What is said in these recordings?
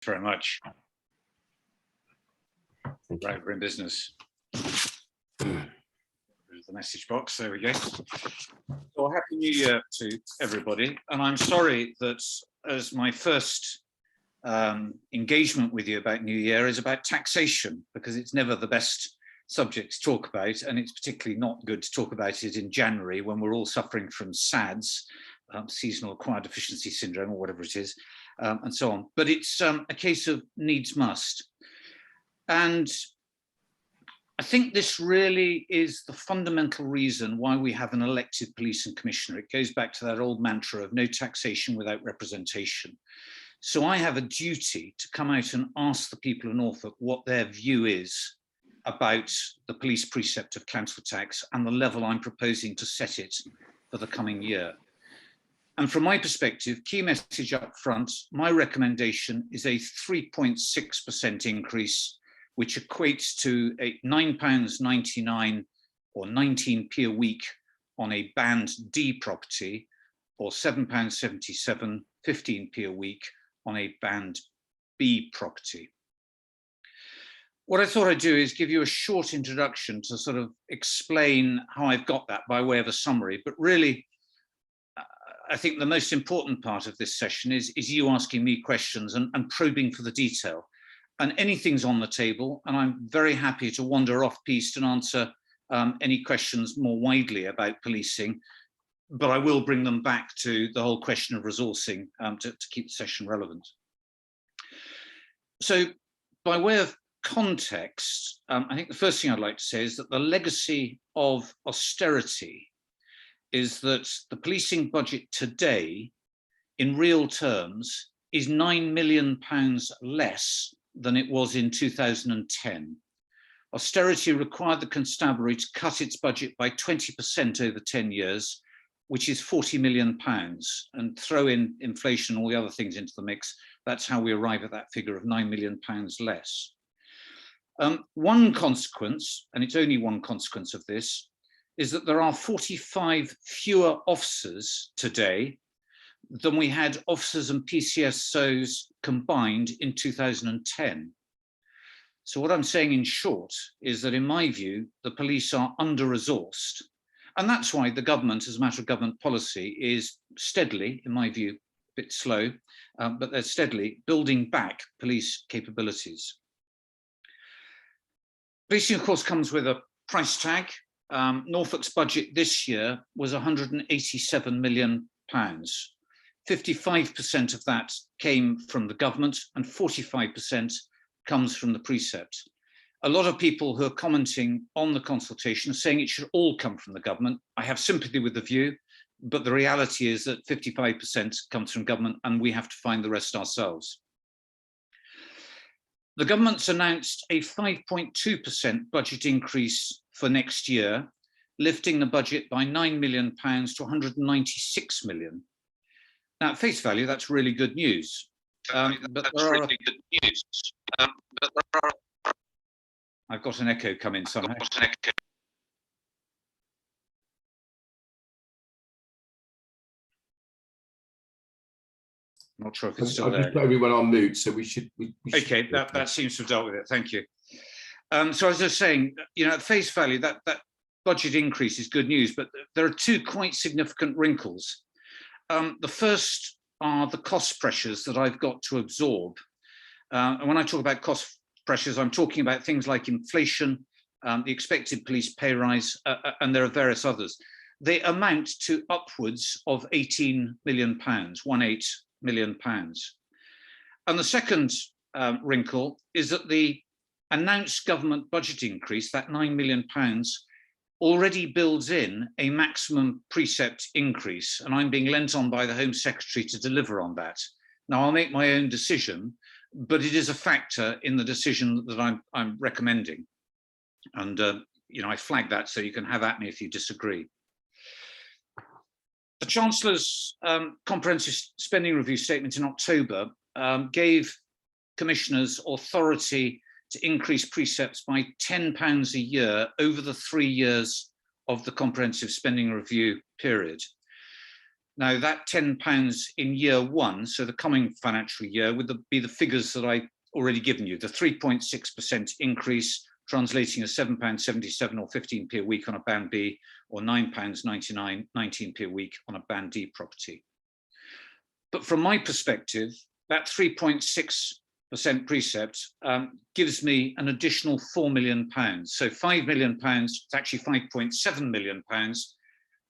Very much. Right, we're in business. There's the message box, there we go. Well, Happy New Year to everybody. And I'm sorry that as my first engagement with you about New Year is about taxation, because it's never the best subject to talk about, and it's particularly not good to talk about it in January when we're all suffering from SADS, seasonal acquired deficiency syndrome, or whatever it is, and so on. But it's a case of needs must. And I think this really is the fundamental reason why we have an elected police and commissioner. It goes back to that old mantra of no taxation without representation. So I have a duty to come out and ask the people of Norfolk what their view is about the police precept of council tax and the level I'm proposing to set it for the coming year. And from my perspective, key message up front, my recommendation is a 3.6% increase, which equates to a £9.99 or 19p a week on a Band D property, or £7.77, 15p a week on a Band B property. What I thought I'd do is give you a short introduction to sort of explain how I've got that by way of a summary, but really, I think the most important part of this session is you asking me questions and probing for the detail. And anything's on the table, and I'm very happy to wander off piste and answer any questions more widely about policing, but I will bring them back to the whole question of resourcing to keep the session relevant. So by way of context, I think the first thing I'd like to say is that the legacy of austerity is that the policing budget today, in real terms, is £9 million less than it was in 2010. Austerity required the constabulary to cut its budget by 20% over 10 years, which is £40 million, and throw in inflation and all the other things into the mix. That's how we arrive at that figure of £9 million less. One consequence, and it's only one consequence of this, is that there are 45 fewer officers today than we had officers and PCSOs combined in 2010. So what I'm saying in short is that in my view, the police are under-resourced. And that's why the government, as a matter of government policy, is steadily, in my view, a bit slow, but they're steadily building back police capabilities. Policing, of course, comes with a price tag. Norfolk's budget this year was £187 million. 55% of that came from the government and 45% comes from the precept. A lot of people who are commenting on the consultation are saying it should all come from the government. I have sympathy with the view, but the reality is that 55% comes from government and we have to find the rest ourselves. The government's announced a 5.2% budget increase for next year, lifting the budget by £9 million to £196 million. Now, at face value, that's really good news. But there are I've got an echo coming somehow. I'm not sure if it's still there. I've just put everyone on mute, so we should. Okay, that seems to have dealt with it. Thank you. So as I was saying, at face value, that budget increase is good news, but there are two quite significant wrinkles. The first are the cost pressures that I've got to absorb. And when I talk about cost pressures, I'm talking about things like inflation, the expected police pay rise, and there are various others. They amount to upwards of £18 million, £18 million. And the second wrinkle is that the announced government budget increase, that £9 million, already builds in a maximum precept increase, and I'm being lent on by the Home Secretary to deliver on that. Now, I'll make my own decision, but it is a factor in the decision that I'm recommending. And, I flag that so you can have at me if you disagree. The Chancellor's comprehensive spending review statement in October gave commissioners authority to increase precepts by £10 a year over the 3 years of the comprehensive spending review period. Now that £10 in year one, so the coming financial year, would be the figures that I already given you, the 3.6% increase, translating as £7.77 or 15p a week on a band B, or £9.99, 19p a week on a band D property. But from my perspective, that 3.6% precept gives me an additional £4 million. So £5 million, it's actually £5.7 million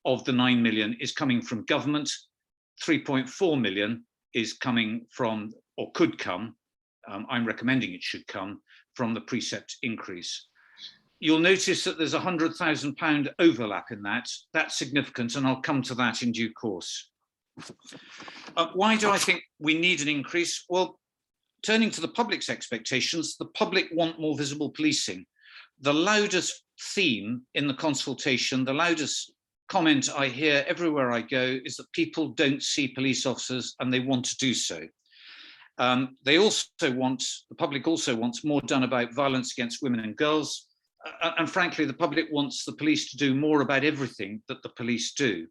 of the 9 million is coming from government, 3.4 million is coming from, or could come, I'm recommending it should come, from the precept increase. You'll notice that there's £100,000 overlap in that. That's significant, and I'll come to that in due course. Why do I think we need an increase? Well, turning to the public's expectations, the public want more visible policing. The loudest theme in the consultation, the loudest comment I hear everywhere I go is that people don't see police officers and they want to do so. They also want, the public also wants more done about violence against women and girls. And frankly, the public wants the police to do more about everything that the police do.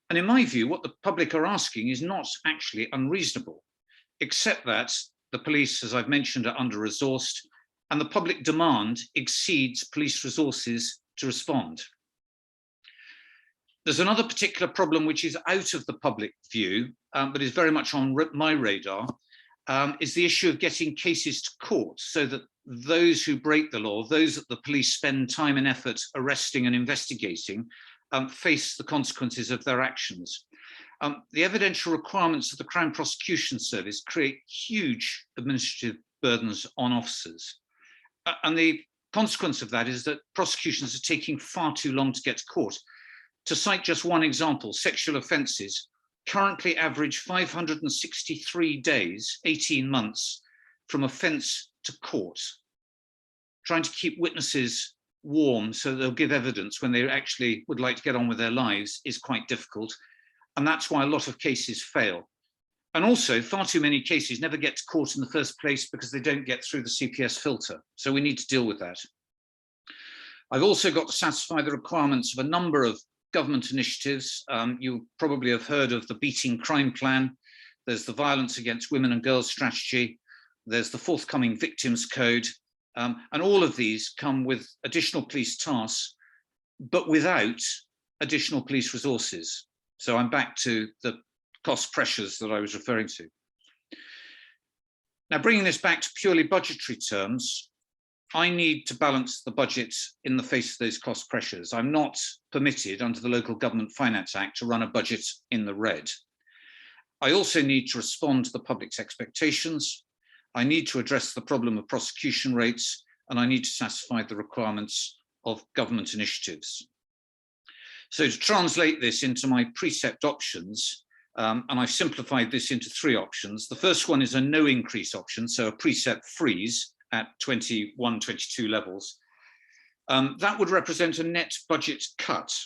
And in my view, what the public are asking is not actually unreasonable, except that the police, as I've mentioned, are under-resourced, and the public demand exceeds police resources to respond. There's another particular problem which is out of the public view, but is very much on my radar, is the issue of getting cases to court so that those who break the law, those that the police spend time and effort arresting and investigating, face the consequences of their actions. The evidential requirements of the Crown Prosecution Service create huge administrative burdens on officers. And the consequence of that is that prosecutions are taking far too long to get to court. To cite just one example, sexual offences currently average 563 days, 18 months, from offence to court. Trying to keep witnesses warm so they'll give evidence when they actually would like to get on with their lives is quite difficult. And that's why a lot of cases fail. And also, far too many cases never get to court in the first place because they don't get through the CPS filter. So we need to deal with that. I've also got to satisfy the requirements of a number of government initiatives. You probably have heard of the Beating Crime Plan. There's the Violence Against Women and Girls strategy. There's the forthcoming Victims Code. And all of these come with additional police tasks, but without additional police resources. So I'm back to the cost pressures that I was referring to. Now, bringing this back to purely budgetary terms, I need to balance the budget in the face of those cost pressures. I'm not permitted under the Local Government Finance Act to run a budget in the red. I also need to respond to the public's expectations. I need to address the problem of prosecution rates, and I need to satisfy the requirements of government initiatives. So to translate this into my precept options, and I've simplified this into 3 options. The first one is a no increase option, so a precept freeze at 21, 22 levels. That would represent a net budget cut.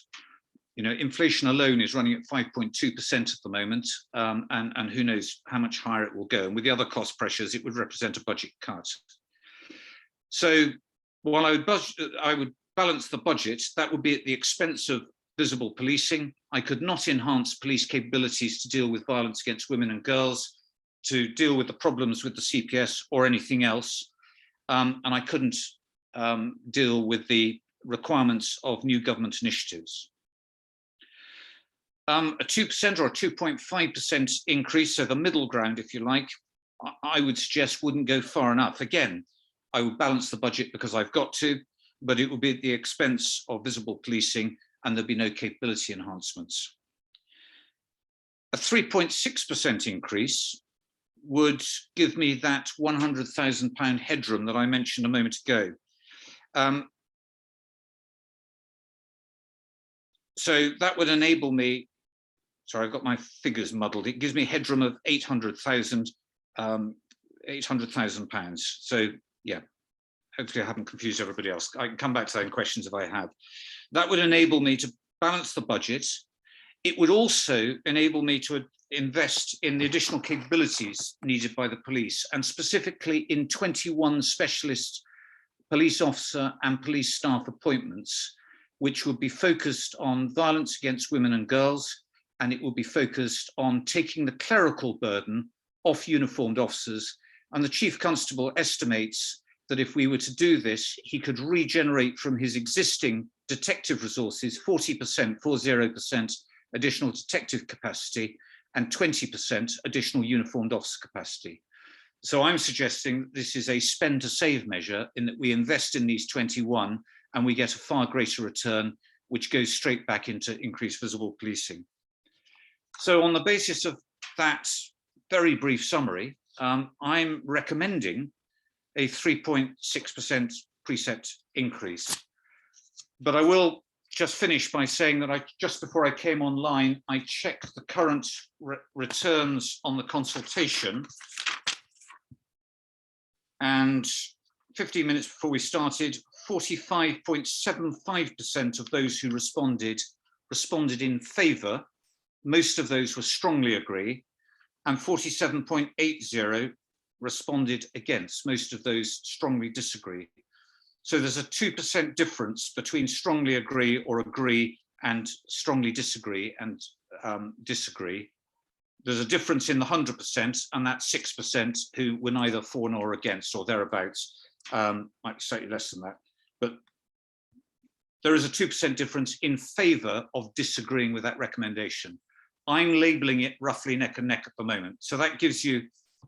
You know, inflation alone is running at 5.2% at the moment, and who knows how much higher it will go. And with the other cost pressures, it would represent a budget cut. So while I would balance the budget, that would be at the expense of visible policing. I could not enhance police capabilities to deal with violence against women and girls, to deal with the problems with the CPS or anything else. And I couldn't deal with the requirements of new government initiatives. A 2% or a 2.5% increase, so the middle ground, if you like, I would suggest wouldn't go far enough. Again, I would balance the budget because I've got to, but it would be at the expense of visible policing and there'd be no capability enhancements. A 3.6% increase would give me that £100,000 headroom that I mentioned a moment ago. So that would enable me, sorry, I've got my figures muddled. It gives me a headroom of £800,000. So yeah, hopefully I haven't confused everybody else. I can come back to that in questions if I have. That would enable me to balance the budget. It would also enable me to invest in the additional capabilities needed by the police, and specifically in 21 specialist police officer and police staff appointments, which would be focused on violence against women and girls, and it will be focused on taking the clerical burden off uniformed officers. And the Chief Constable estimates that if we were to do this, he could regenerate from his existing detective resources 40% additional detective capacity and 20% additional uniformed officer capacity. So I'm suggesting this is a spend to save measure, in that we invest in these 21 and we get a far greater return, which goes straight back into increased visible policing. So on the basis of that very brief summary, I'm recommending a 3.6% preset increase. But I will just finish by saying that just before I came online, I checked the current returns on the consultation, and 15 minutes before we started, 45.75% of those who responded in favour. Most of those were strongly agree, and 47.80 responded against. Most of those strongly disagree. So there's a 2% difference between strongly agree or agree and strongly disagree and disagree. There's a difference in the 100%, and that's 6% who were neither for nor against, or thereabouts, might be slightly less than that. But there is a 2% difference in favour of disagreeing with that recommendation. I'm labelling it roughly neck and neck at the moment. So that gives you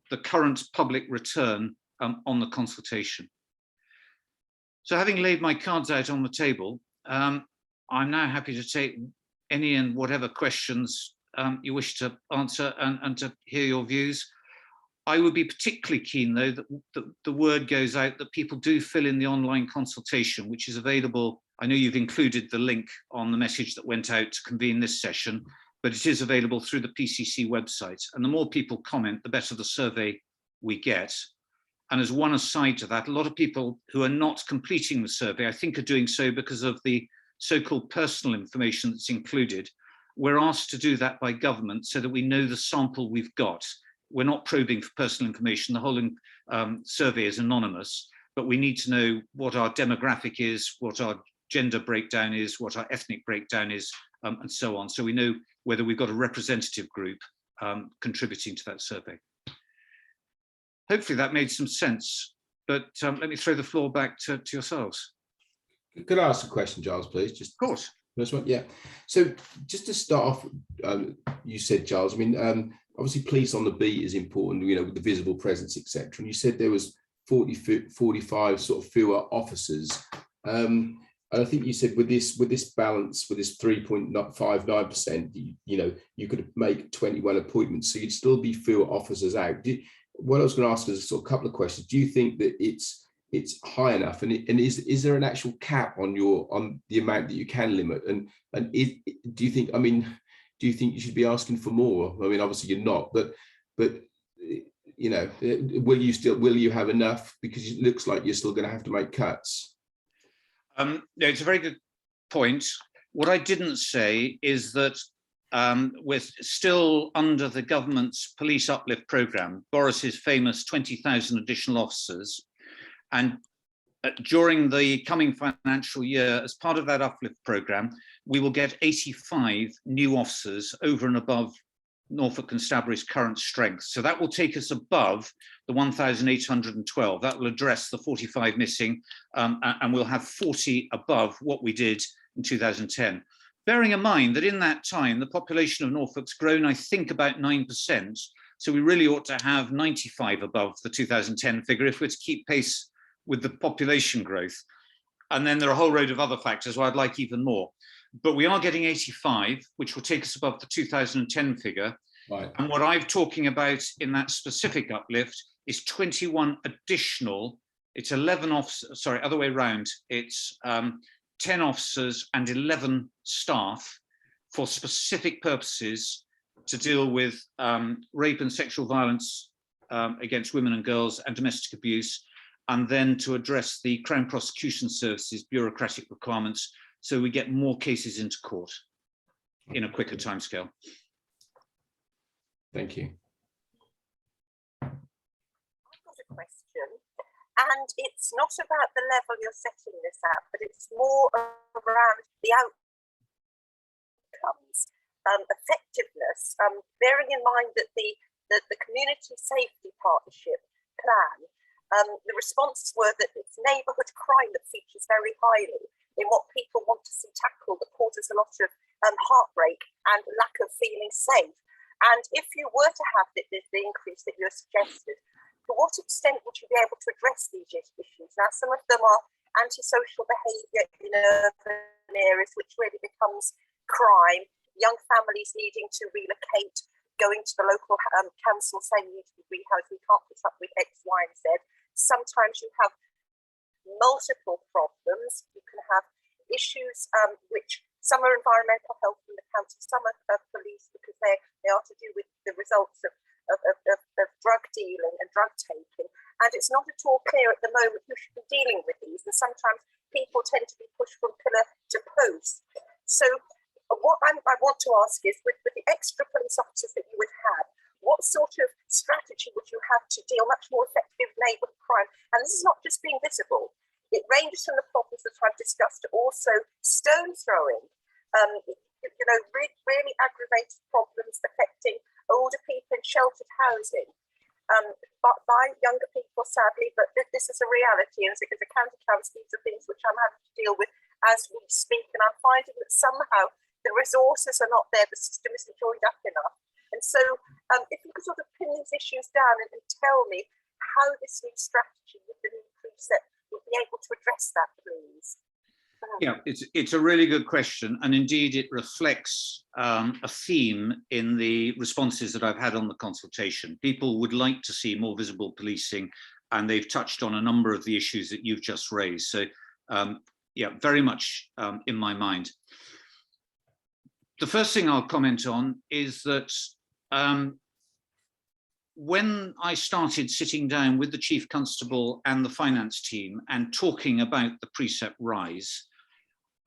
the current public return on the consultation. So having laid my cards out on the table, I'm now happy to take any and whatever questions you wish to answer and to hear your views. I would be particularly keen, though, that the word goes out that people do fill in the online consultation, which is available. I know you've included the link on the message that went out to convene this session, but it is available through the PCC website. And the more people comment, the better the survey we get. And as one aside to that, a lot of people who are not completing the survey, I think, are doing so because of the so-called personal information that's included. We're asked to do that by government so that we know the sample we've got. We're not probing for personal information. The whole survey is anonymous, but we need to know what our demographic is, what our gender breakdown is, what our ethnic breakdown is, and so on. So we know whether we've got a representative group contributing to that survey. Hopefully that made some sense, but let me throw the floor back to yourselves. Could I ask a question, Giles, please? Just, of course. First one, yeah. So just to start off, you said, Giles, I mean, obviously police on the beat is important, you know, with the visible presence, etc. And you said there was 45 sort of fewer officers. And I think you said with this balance, with this 3.59%, you know, you could make 21 appointments, so you'd still be fewer officers out. What I was going to ask is a sort of couple of questions. Do you think that it's high enough, and is there an actual cap on the amount that you can limit? And do you think you should be asking for more? I mean, obviously you're not, but you know, will you have enough? Because it looks like you're still going to have to make cuts. No, it's a very good point. What I didn't say is that we're still under the government's police uplift programme, Boris's famous 20,000 additional officers. And during the coming financial year, as part of that uplift programme, we will get 85 new officers over and above Norfolk Constabulary's current strength. So that will take us above the 1,812. That will address the 45 missing, and we'll have 40 above what we did in 2010. Bearing in mind that in that time, the population of Norfolk's grown, I think, about 9%. So we really ought to have 95 above the 2010 figure if we're to keep pace with the population growth. And then there are a whole load of other factors where I'd like even more. But we are getting 85, which will take us above the 2010 figure. Right. And what I'm talking about in that specific uplift is 21 additional, it's 11 officers, sorry, other way around, it's 10 officers and 11 staff for specific purposes to deal with rape and sexual violence against women and girls and domestic abuse, and then to address the Crown Prosecution Service's bureaucratic requirements so we get more cases into court in a quicker timescale. Thank you. I've got a question, and it's not about the level you're setting this at, but it's more around the outcomes. effectiveness, bearing in mind that the Community Safety Partnership plan, the responses were that it's neighbourhood crime that features very highly in what people want to see tackled, that causes a lot of heartbreak and lack of feeling safe. And if you were to have the increase that you suggested, to what extent would you be able to address these issues? Now, some of them are antisocial behaviour in urban areas, which really becomes crime, young families needing to relocate, going to the local council saying you need to be rehoused, we can't put up with X, Y, and Z. Sometimes you have multiple problems. You can have issues which some are environmental health from the council, some are police because they are to do with the results of drug dealing and drug taking. And it's not at all clear at the moment who should be dealing with these. And sometimes people tend to be pushed from pillar to post. So what I want to ask is, with the extra police officers that you would have, what sort of strategy would you have to deal much more effectively with neighbourhood crime? And this is not just being visible. It ranges from the problems that I've discussed to also stone throwing, really aggravated problems affecting older people in sheltered housing, but by younger people, sadly. But this is a reality, and as a county council, these are things which I'm having to deal with as we speak. And I'm finding that somehow the resources are not there, the system isn't joined up enough. And so if you could sort of pin these issues down and tell me how this new strategy with the new precept would be able to address that, please. Yeah, it's a really good question, and indeed it reflects a theme in the responses that I've had on the consultation. People would like to see more visible policing, and they've touched on a number of the issues that you've just raised. So yeah, very much in my mind. The first thing I'll comment on is that when I started sitting down with the Chief Constable and the finance team and talking about the precept rise,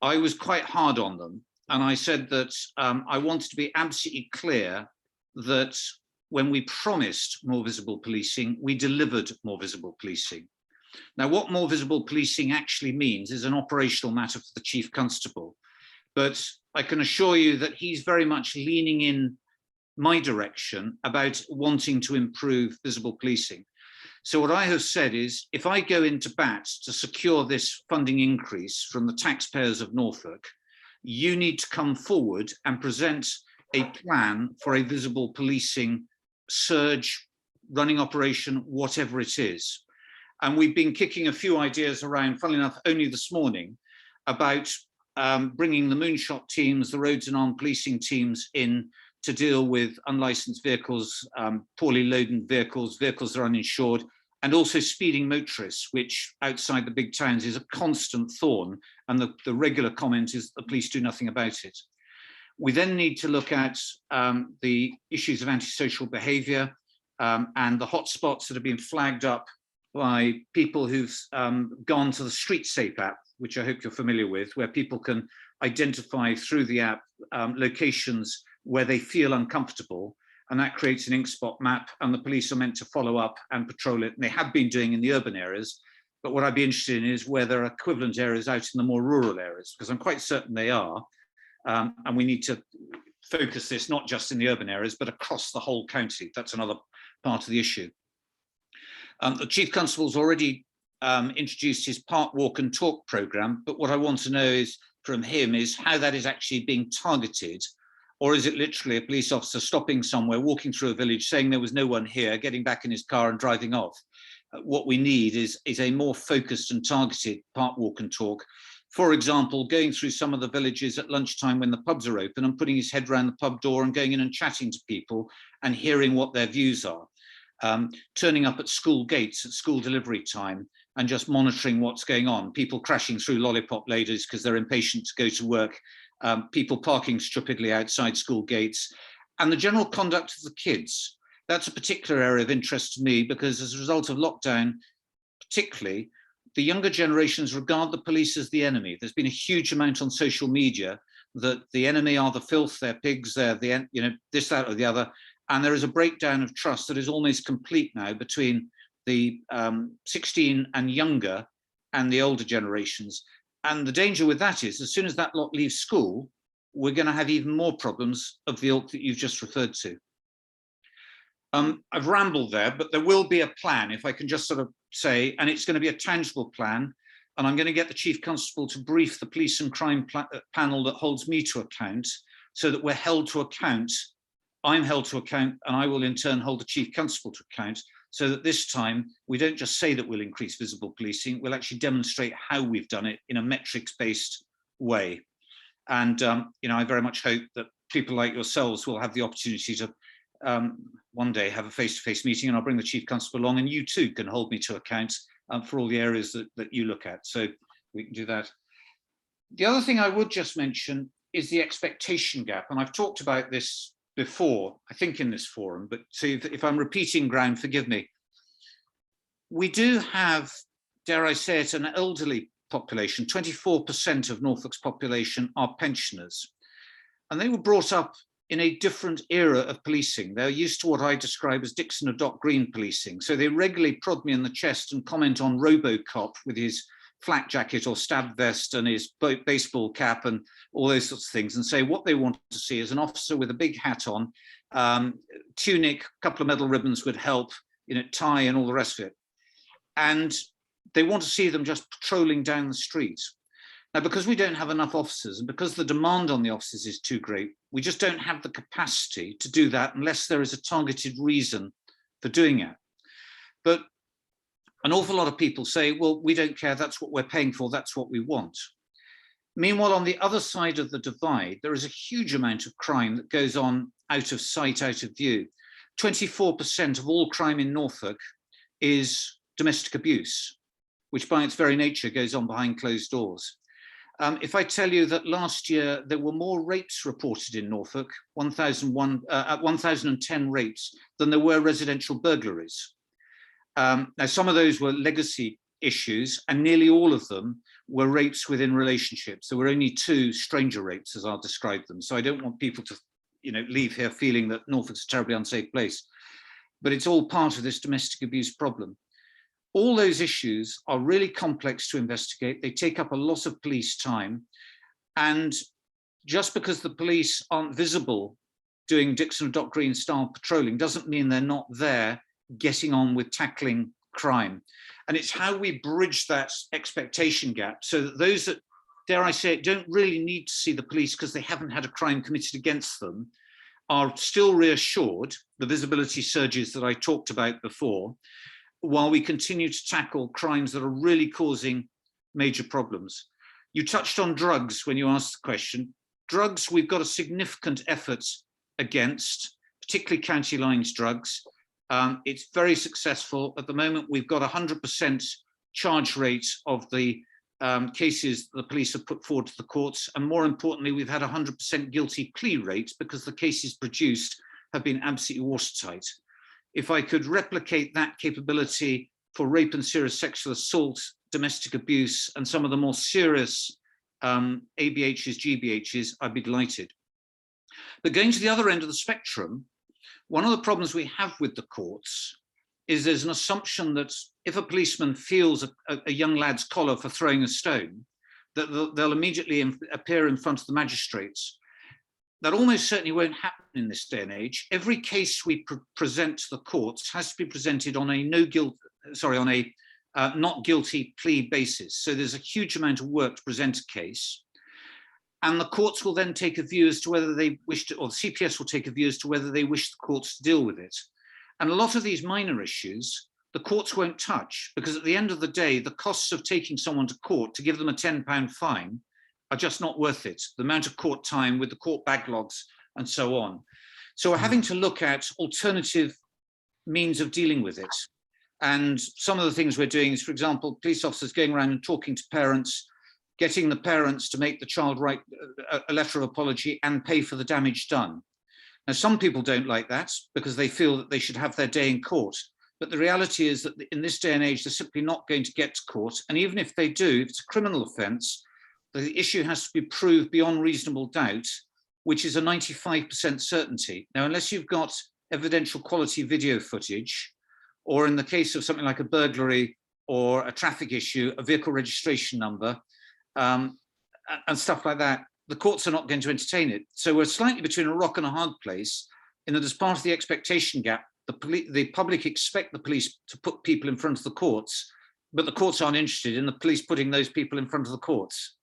I was quite hard on them. And I said that I wanted to be absolutely clear that when we promised more visible policing, we delivered more visible policing. Now, what more visible policing actually means is an operational matter for the Chief Constable. But I can assure you that he's very much leaning in my direction about wanting to improve visible policing. So what I have said is, if I go into bat to secure this funding increase from the taxpayers of Norfolk, you need to come forward and present a plan for a visible policing surge, running operation, whatever it is. And we've been kicking a few ideas around, funnily enough, only this morning, about bringing the moonshot teams, the roads and armed policing teams in to deal with unlicensed vehicles, poorly loaded vehicles, vehicles that are uninsured, and also speeding motorists, which outside the big towns is a constant thorn. And the regular comment is the police do nothing about it. We then need to look at the issues of antisocial behaviour and the hotspots that have been flagged up by people who've gone to the Street Safe app, which I hope you're familiar with, where people can identify through the app locations where they feel uncomfortable, and that creates an ink spot map, and the police are meant to follow up and patrol it, and they have been doing in the urban areas. But what I'd be interested in is where there are equivalent areas out in the more rural areas, because I'm quite certain they are, and we need to focus this not just in the urban areas, but across the whole county. That's another part of the issue. The Chief Constable's already introduced his Park, Walk and Talk programme, but what I want to know is from him is how that is actually being targeted. Or is it literally a police officer stopping somewhere, walking through a village, saying there was no one here, getting back in his car and driving off? What we need is a more focused and targeted Park, Walk and Talk. For example, going through some of the villages at lunchtime when the pubs are open and putting his head around the pub door and going in and chatting to people and hearing what their views are. Turning up at school gates at school delivery time and just monitoring what's going on. People crashing through lollipop ladies because they're impatient to go to work. People parking stupidly outside school gates, and the general conduct of the kids. That's a particular area of interest to me, because as a result of lockdown, particularly, the younger generations regard the police as the enemy. There's been a huge amount on social media that the enemy are the filth, they're pigs, they're the, this, that, or the other. And there is a breakdown of trust that is almost complete now between the 16 and younger and the older generations. And the danger with that is, as soon as that lot leaves school, we're going to have even more problems of the ilk that you've just referred to. I've rambled there, but there will be a plan, if I can just sort of say, and it's going to be a tangible plan. And I'm going to get the Chief Constable to brief the police and crime panel that holds me to account, so that we're held to account. I'm held to account, and I will in turn hold the Chief Constable to account, so that this time we don't just say that we'll increase visible policing, we'll actually demonstrate how we've done it in a metrics-based way. And you know, I very much hope that people like yourselves will have the opportunity to one day have a face-to-face meeting, and I'll bring the Chief Constable along, and you too can hold me to account for all the areas that you look at. So we can do that. The other thing I would just mention is the expectation gap. And I've talked about this before, I think in this forum, but so if I'm repeating ground, forgive me. We do have, dare I say it, an elderly population. 24% of Norfolk's population are pensioners. And they were brought up in a different era of policing. They're used to what I describe as Dixon or Doc Green policing. So they regularly prod me in the chest and comment on RoboCop with his flak jacket or stab vest and his baseball cap and all those sorts of things, and say what they want to see is an officer with a big hat on, tunic, a couple of metal ribbons would help, you know, tie and all the rest of it. And they want to see them just patrolling down the street. Now, because we don't have enough officers and because the demand on the officers is too great, we just don't have the capacity to do that unless there is a targeted reason for doing it. But an awful lot of people say, well, we don't care, that's what we're paying for, that's what we want. Meanwhile, on the other side of the divide, there is a huge amount of crime that goes on out of sight, out of view. 24% of all crime in Norfolk is domestic abuse, which by its very nature goes on behind closed doors. If I tell you that last year there were more rapes reported in Norfolk, 1,010 rapes, than there were residential burglaries. Now, some of those were legacy issues, and nearly all of them were rapes within relationships. There were only 2 stranger rapes, as I'll describe them. So I don't want people to, you know, leave here feeling that Norfolk's a terribly unsafe place. But it's all part of this domestic abuse problem. All those issues are really complex to investigate. They take up a lot of police time. And just because the police aren't visible doing Dixon and Doc Green style patrolling doesn't mean they're not there getting on with tackling crime. And it's how we bridge that expectation gap so that those that, dare I say it, don't really need to see the police because they haven't had a crime committed against them are still reassured, the visibility surges that I talked about before, while we continue to tackle crimes that are really causing major problems. You touched on drugs when you asked the question. Drugs, we've got a significant effort against, particularly county lines drugs. It's very successful. At the moment, we've got 100% charge rate of the cases the police have put forward to the courts. And more importantly, we've had 100% guilty plea rate because the cases produced have been absolutely watertight. If I could replicate that capability for rape and serious sexual assault, domestic abuse, and some of the more serious ABHs, GBHs, I'd be delighted. But going to the other end of the spectrum, one of the problems we have with the courts is there's an assumption that if a policeman feels a young lad's collar for throwing a stone, that they'll immediately appear in front of the magistrates. That almost certainly won't happen in this day and age. Every case we present to the courts has to be presented on a not guilty plea basis. So there's a huge amount of work to present a case. And the courts will then take a view as to whether they wish to, or the CPS will take a view as to whether they wish the courts to deal with it. And a lot of these minor issues, the courts won't touch, because at the end of the day, the costs of taking someone to court to give them a £10 fine are just not worth it. The amount of court time with the court backlogs and so on. So we're having to look at alternative means of dealing with it. And some of the things we're doing is, for example, police officers going around and talking to parents, getting the parents to make the child write a letter of apology and pay for the damage done. Now, some people don't like that because they feel that they should have their day in court. But the reality is that in this day and age, they're simply not going to get to court. And even if they do, if it's a criminal offence, the issue has to be proved beyond reasonable doubt, which is a 95% certainty. Now, unless you've got evidential quality video footage, or in the case of something like a burglary or a traffic issue, a vehicle registration number, and stuff like that, the courts are not going to entertain it. So we're slightly between a rock and a hard place, in that as part of the expectation gap, the public expect the police to put people in front of the courts, but the courts aren't interested in the police putting those people in front of the courts.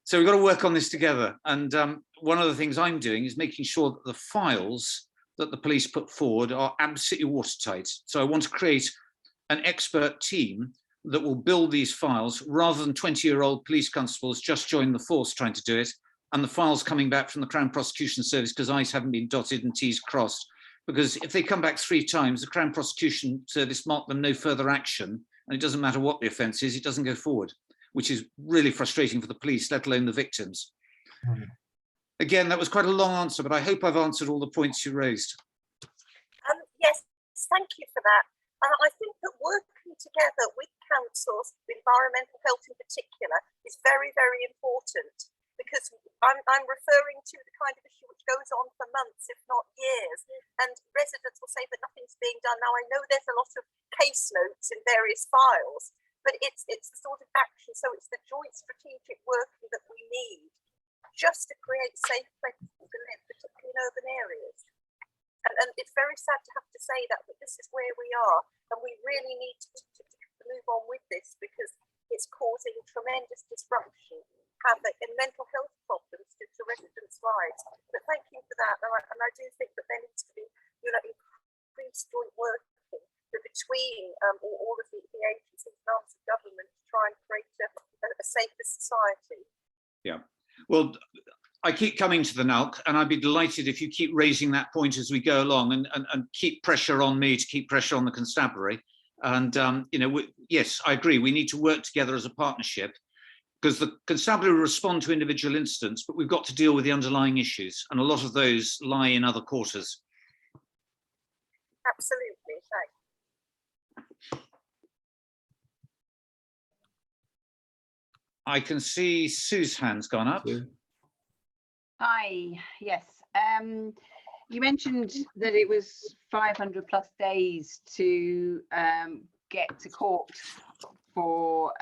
So we've got to work on this together. And one of the things I'm doing is making sure that the files that the police put forward are absolutely watertight. So I want to create an expert team that will build these files rather than 20-year-old police constables just joined the force trying to do it, and the files coming back from the Crown Prosecution Service because I's haven't been dotted and T's crossed. Because if they come back 3 times, the Crown Prosecution Service mark them no further action, and it doesn't matter what the offence is, it doesn't go forward, which is really frustrating for the police, let alone the victims. Again, that was quite a long answer, but I hope I've answered all the points you raised. Yes, thank you for that. I think that working together with councils, environmental health in particular, is very, very important, because I'm referring to the kind of issue which goes on for months, if not years, and residents will say that nothing's being done. Now, I know there's a lot of case notes in various files, but it's the sort of action, so it's the joint strategic working that we need just to create safe places to live, particularly in urban areas. And it's very sad to have to say that, but this is where we are, and we really need to move on with this, because it's causing tremendous disruption, havoc, and mental health problems to residents' lives. But thank you for that, and I do think that there needs to be, increased joint working between all of the agencies and arms of government to try and create a safer society. Yeah, well, I keep coming to the NALC, and I'd be delighted if you keep raising that point as we go along, and keep pressure on me to keep pressure on the constabulary. And yes, I agree, we need to work together as a partnership, because the constabulary respond to individual incidents, but we've got to deal with the underlying issues, and a lot of those lie in other quarters. Absolutely, thanks. I can see Sue's hand's gone up. Hi, yes. You mentioned that it was 500+ days to get to court for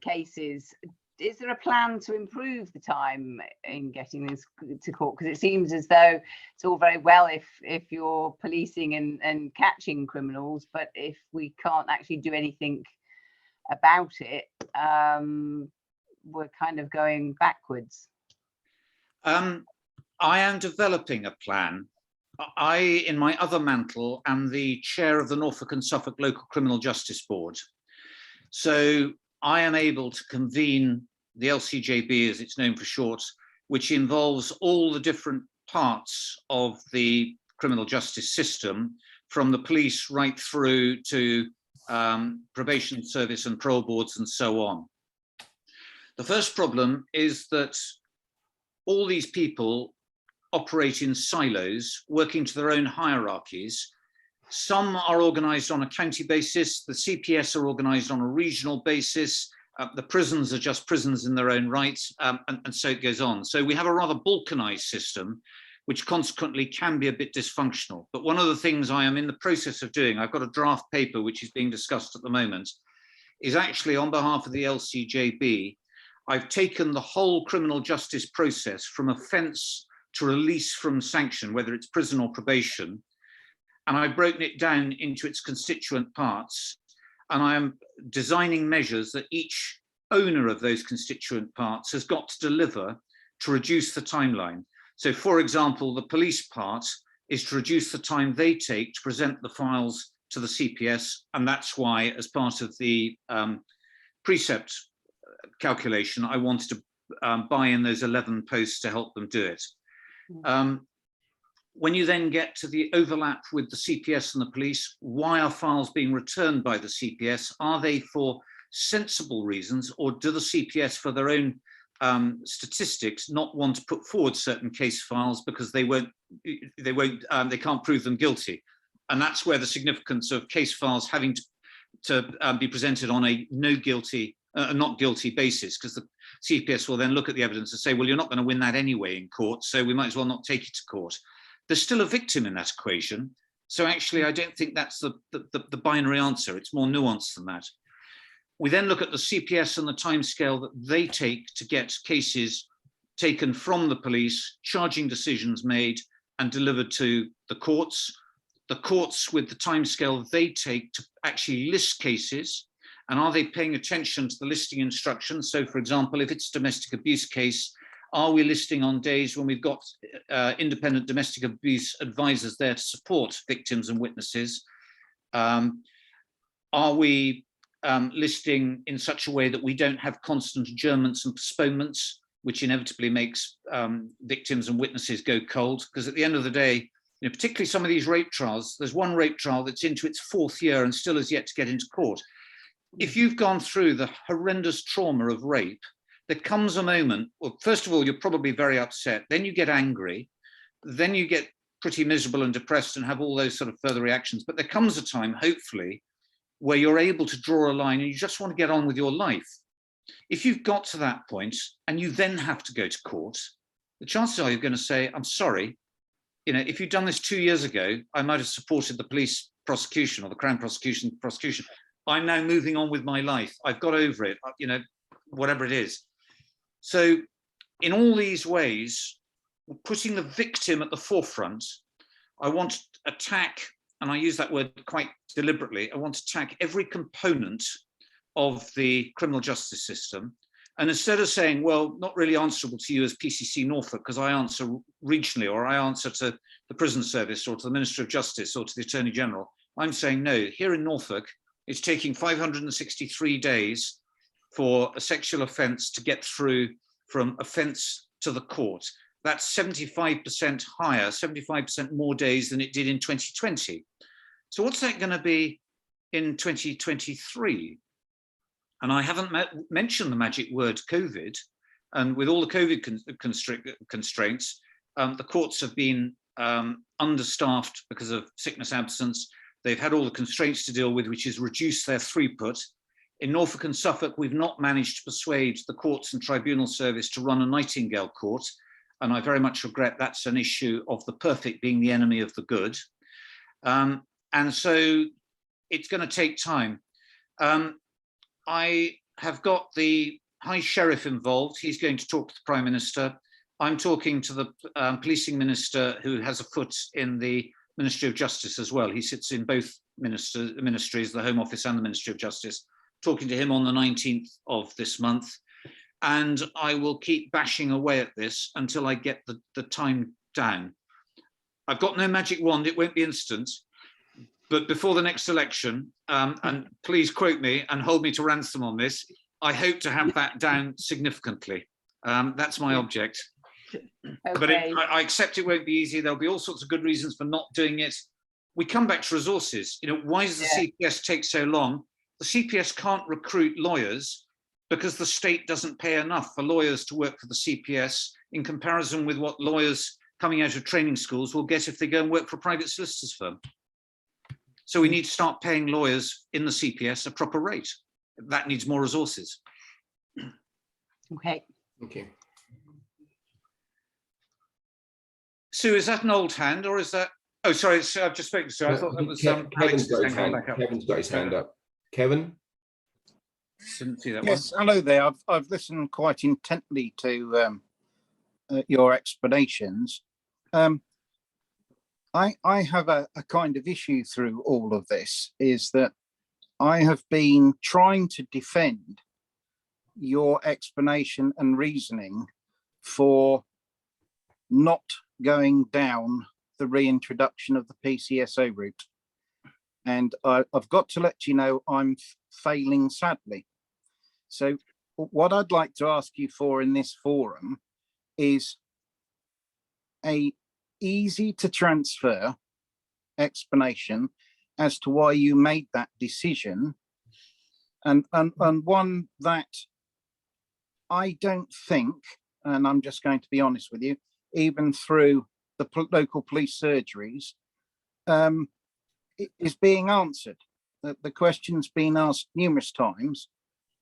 cases. Is there a plan to improve the time in getting this to court? Because it seems as though it's all very well if you're policing and catching criminals, but if we can't actually do anything about it, we're kind of going backwards. I am developing a plan. I, in my other mantle, am the chair of the Norfolk and Suffolk Local Criminal Justice Board. So I am able to convene the LCJB, as it's known for short, which involves all the different parts of the criminal justice system, from the police right through to probation service and parole boards and so on. The first problem is that all these people operate in silos, working to their own hierarchies. Some are organised on a county basis, the CPS are organised on a regional basis, the prisons are just prisons in their own right, and so it goes on. So we have a rather balkanised system, which consequently can be a bit dysfunctional. But one of the things I am in the process of doing, I've got a draft paper which is being discussed at the moment, is actually on behalf of the LCJB, I've taken the whole criminal justice process from offence to release from sanction, whether it's prison or probation, and I've broken it down into its constituent parts, and I am designing measures that each owner of those constituent parts has got to deliver to reduce the timeline. So, for example, the police part is to reduce the time they take to present the files to the CPS, and that's why, as part of the precept calculation, I wanted to buy in those 11 posts to help them do it. When you then get to the overlap with the CPS and the police, why are files being returned by the CPS? Are they for sensible reasons, or do the CPS, for their own statistics, not want to put forward certain case files because they can't prove them guilty? And that's where the significance of case files having to be presented on a not guilty basis, because the CPS will then look at the evidence and say, well, you're not going to win that anyway in court, so we might as well not take it to court. There's still a victim in that equation. So actually, I don't think that's the binary answer. It's more nuanced than that. We then look at the CPS and the timescale that they take to get cases taken from the police, charging decisions made and delivered to the courts with the timescale they take to actually list cases, and are they paying attention to the listing instructions? So for example, if it's a domestic abuse case, are we listing on days when we've got independent domestic abuse advisors there to support victims and witnesses? Are we listing in such a way that we don't have constant adjournments and postponements, which inevitably makes victims and witnesses go cold? Because at the end of the day, you know, particularly some of these rape trials, there's one rape trial that's into its 4th year and still has yet to get into court. If you've gone through the horrendous trauma of rape, there comes a moment, well, first of all, you're probably very upset, then you get angry, then you get pretty miserable and depressed and have all those sort of further reactions. But there comes a time, hopefully, where you're able to draw a line and you just want to get on with your life. If you've got to that point and you then have to go to court, the chances are you're going to say, I'm sorry, you know, if you'd done this 2 years ago, I might have supported the police prosecution or the Crown prosecution. I'm now moving on with my life. I've got over it, you know, whatever it is. So in all these ways, putting the victim at the forefront, I want to attack, and I use that word quite deliberately, I want to attack every component of the criminal justice system. And instead of saying, well, not really answerable to you as PCC Norfolk, because I answer regionally, or I answer to the prison service, or to the Minister of Justice, or to the Attorney General, I'm saying, no, here in Norfolk, it's taking 563 days for a sexual offence to get through from offence to the court. That's 75% higher, 75% more days than it did in 2020. So what's that going to be in 2023? And I haven't mentioned the magic word COVID. And with all the COVID constraints, the courts have been understaffed because of sickness absence. They've had all the constraints to deal with, which is reduce their throughput. In Norfolk and Suffolk, we've not managed to persuade the courts and tribunal service to run a Nightingale court. And I very much regret that's an issue of the perfect being the enemy of the good. And so it's going to take time. I have got the High Sheriff involved. He's going to talk to the Prime Minister. I'm talking to the Policing Minister, who has a foot in the Ministry of Justice as well. He sits in both ministries, the Home Office and the Ministry of Justice, talking to him on the 19th of this month. And I will keep bashing away at this until I get the time down. I've got no magic wand, it won't be instant. But before the next election, and please quote me and hold me to ransom on this, I hope to have that down significantly. That's my object. Okay. But I accept it won't be easy. There'll be all sorts of good reasons for not doing it. We come back to resources. You know, why does the CPS take so long? The CPS can't recruit lawyers because the state doesn't pay enough for lawyers to work for the CPS in comparison with what lawyers coming out of training schools will get if they go and work for a private solicitor's firm. So we need to start paying lawyers in the CPS a proper rate. That needs more resources. Okay. Okay. Sue, is that an old hand or is that? Oh, sorry, I've just spoken to Sue. I thought that was Kevin's got his hand. back up. Kevin's got his hand up. Kevin? Didn't see that Yes, hello there. I've listened quite intently to your explanations. I have a kind of issue through all of this, is that I have been trying to defend your explanation and reasoning for not going down the reintroduction of the PCSO route. And I've got to let you know I'm failing sadly. So what I'd like to ask you for in this forum is a easy to transfer explanation as to why you made that decision, and one that I don't think, and I'm just going to be honest with you, even through the local police surgeries, is being answered. The question's been asked numerous times,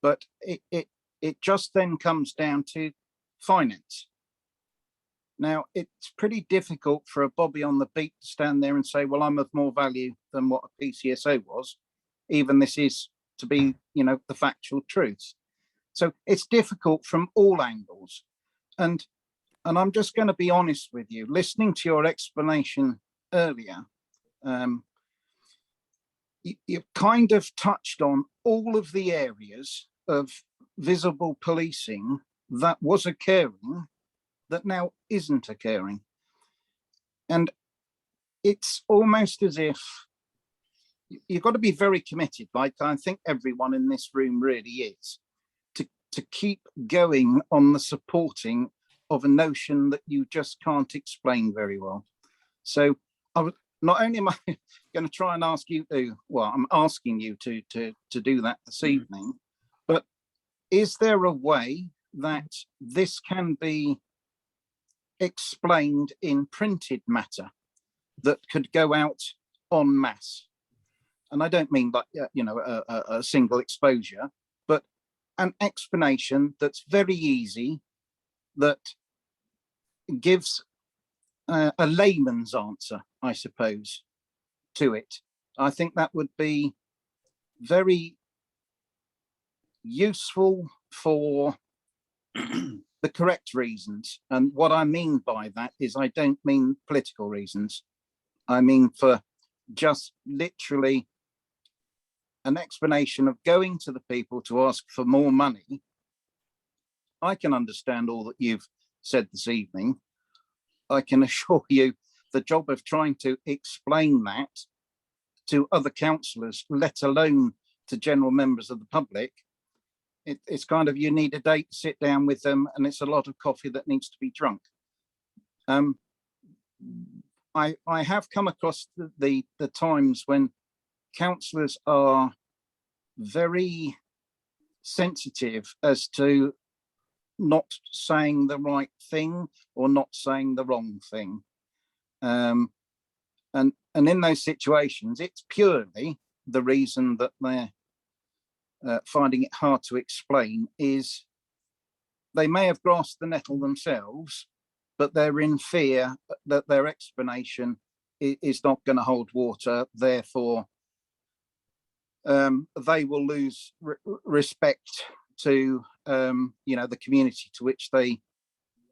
but it just then comes down to finance. Now, it's pretty difficult for a Bobby on the beat to stand there and say, well, I'm of more value than what a PCSO was, even this is to be, you know, the factual truth. So it's difficult from all angles. And And I'm just going to be honest with you, listening to your explanation earlier, you kind of touched on all of the areas of visible policing that was occurring that now isn't occurring. And it's almost as if you've got to be very committed, like I think everyone in this room really is, to keep going on the supporting of a notion that you just can't explain very well. So not only am I going to try and ask you to, well, I'm asking you to do that this evening, but is there a way that this can be explained in printed matter that could go out en masse? And I don't mean like, you know, a single exposure, but an explanation that's very easy, that gives a layman's answer, I suppose, to it. I think that would be very useful for the correct reasons. And what I mean by that is I don't mean political reasons. I mean for just literally an explanation of going to the people to ask for more money. I can understand all that you've said this evening. I can assure you the job of trying to explain that to other councillors, let alone to general members of the public, it's kind of, you need a date to sit down with them, and it's a lot of coffee that needs to be drunk. I have come across the times when councillors are very sensitive as to not saying the right thing or not saying the wrong thing. And in those situations, it's purely the reason that they're finding it hard to explain is they may have grasped the nettle themselves, but they're in fear that their explanation is not going to hold water. Therefore, they will lose respect to you know, the community to which they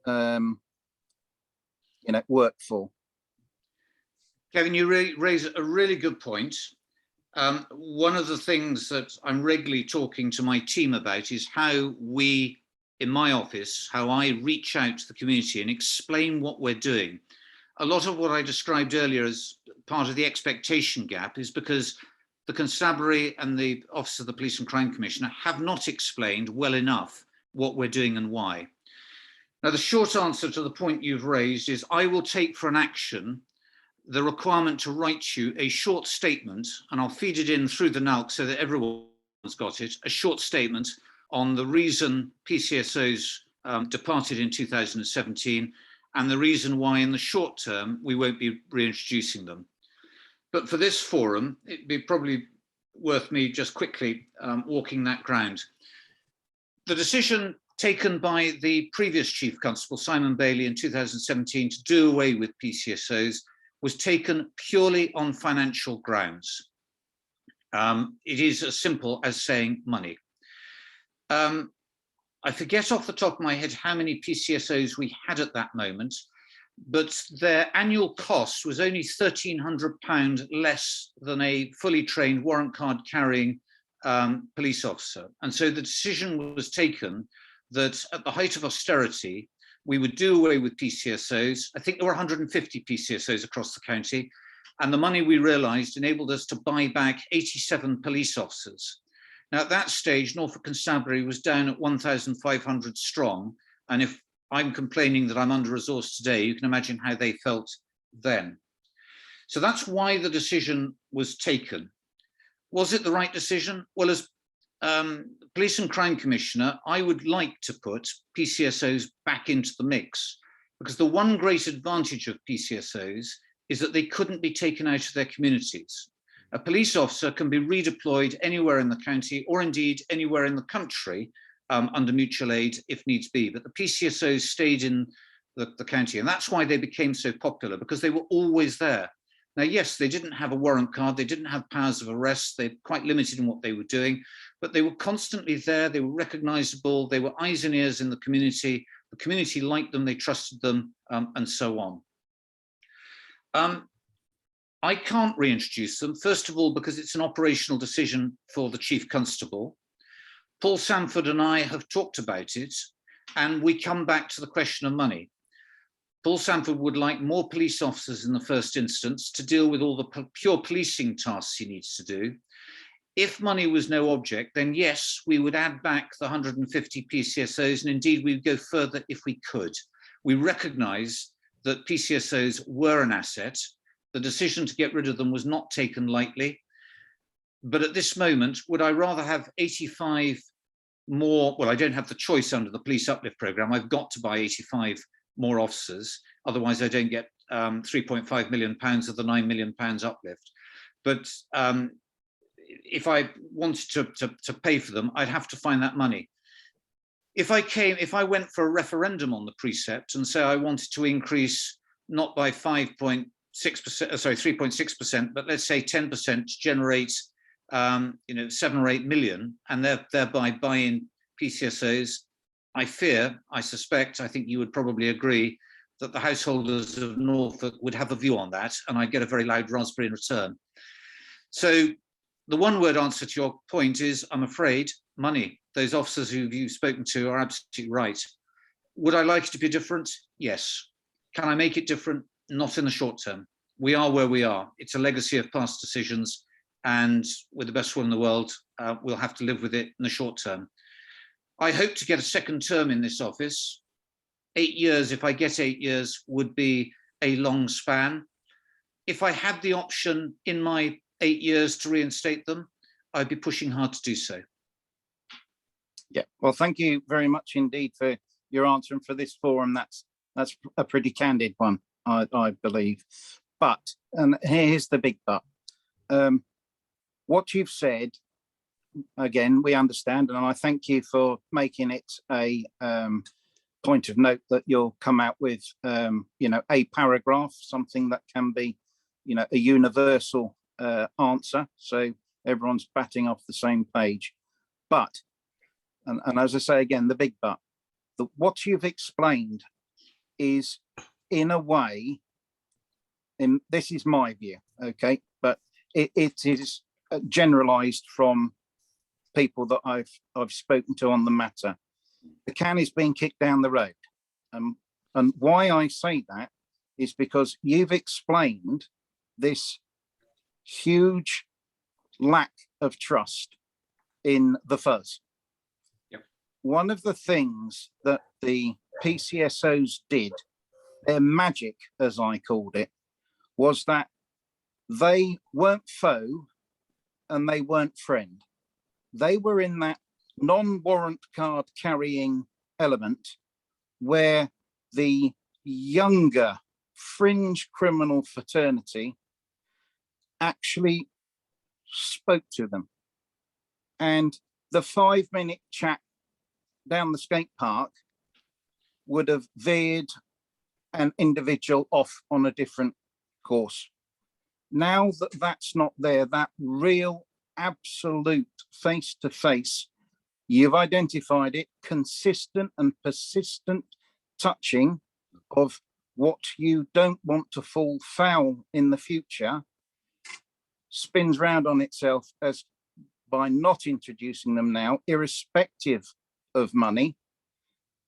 you know, work for. Kevin, you raise a really good point. One of the things that I'm regularly talking to my team about is how we, in my office, how I reach out to the community and explain what we're doing. A lot of what I described earlier as part of the expectation gap is because the Constabulary and the Office of the Police and Crime Commissioner have not explained well enough what we're doing and why. Now, the short answer to the point you've raised is I will take for an action the requirement to write you a short statement, and I'll feed it in through the NALC so that everyone's got it, a short statement on the reason PCSOs departed in 2017 and the reason why in the short term we won't be reintroducing them. But for this forum, it'd be probably worth me just quickly walking that ground. The decision taken by the previous Chief Constable, Simon Bailey, in 2017 to do away with PCSOs was taken purely on financial grounds. It is as simple as saying money. I forget off the top of my head how many PCSOs we had at that moment, but their annual cost was only £1,300 less than a fully trained warrant card carrying police officer. And so the decision was taken that at the height of austerity, we would do away with PCSOs. I think there were 150 PCSOs across the county, and the money we realised enabled us to buy back 87 police officers. Now, at that stage, Norfolk Constabulary was down at 1,500 strong, and if I'm complaining that I'm under-resourced today, you can imagine how they felt then. So that's why the decision was taken. Was it the right decision? Well, as Police and Crime Commissioner, I would like to put PCSOs back into the mix, because the one great advantage of PCSOs is that they couldn't be taken out of their communities. A police officer can be redeployed anywhere in the county, or indeed anywhere in the country, under mutual aid if needs be, but the PCSOs stayed in the county, and that's why they became so popular, because they were always there. Now, yes, they didn't have a warrant card, they didn't have powers of arrest, they're quite limited in what they were doing, but they were constantly there, they were recognisable, they were eyes and ears in the community, The community liked them, they trusted them, and so on. I can't reintroduce them, first of all, because it's an operational decision for the Chief Constable. Paul Sanford and I have talked about it, and we come back to the question of money. Paul Sanford would like more police officers in the first instance to deal with all the pure policing tasks he needs to do. If money was no object, then yes, we would add back the 150 PCSOs, and indeed we'd go further if we could. We recognise that PCSOs were an asset. The decision to get rid of them was not taken lightly. But at this moment, would I rather have 85 more? Well, I don't have the choice under the police uplift programme. I've got to buy 85 more officers. Otherwise, I don't get £3.5 million of the £9 million uplift. But if I wanted to pay for them, I'd have to find that money. If I went for a referendum on the precept and say I wanted to increase not by 5.6%, sorry, 3.6%, but let's say 10% to generate 7 or 8 million, and thereby buy in PCSOs, I suspect, I think you would probably agree that the householders of Norfolk would have a view on that, and I'd get a very loud raspberry in return. So the one word answer to your point is, I'm afraid, money. Those officers who you've spoken to are absolutely right. Would I like it to be different? Yes. Can I make it different? Not in the short term. We are where we are. It's a legacy of past decisions, and with the best will in the world, we'll have to live with it in the short term. I hope to get a second term in this office. 8 years, if I get 8 years, would be a long span. If I had the option in my 8 years to reinstate them, I'd be pushing hard to do so. Yeah, well, thank you very much indeed for your answer and for this forum. That's a pretty candid one, I believe. But, and here's the big but. What you've said, again, we understand, and I thank you for making it a point of note that you'll come out with, a paragraph, something that can be, a universal answer, so everyone's batting off the same page. But, and as I say again, the big but, what you've explained is, in a way, and this is my view, okay, but it is generalized from people that I've spoken to on the matter. The can is being kicked down the road, and why I say that is because you've explained this huge lack of trust in the fuzz. Yep. One of the things that the PCSOs did, their magic, as I called it, was that they weren't foe and they weren't friend. They were in that non-warrant card carrying element where the younger fringe criminal fraternity actually spoke to them. And the 5-minute chat down the skate park would have veered an individual off on a different course. Now that that's not there, that real absolute face-to-face, you've identified it, consistent and persistent touching of what you don't want to fall foul in the future, spins round on itself as by not introducing them now, irrespective of money,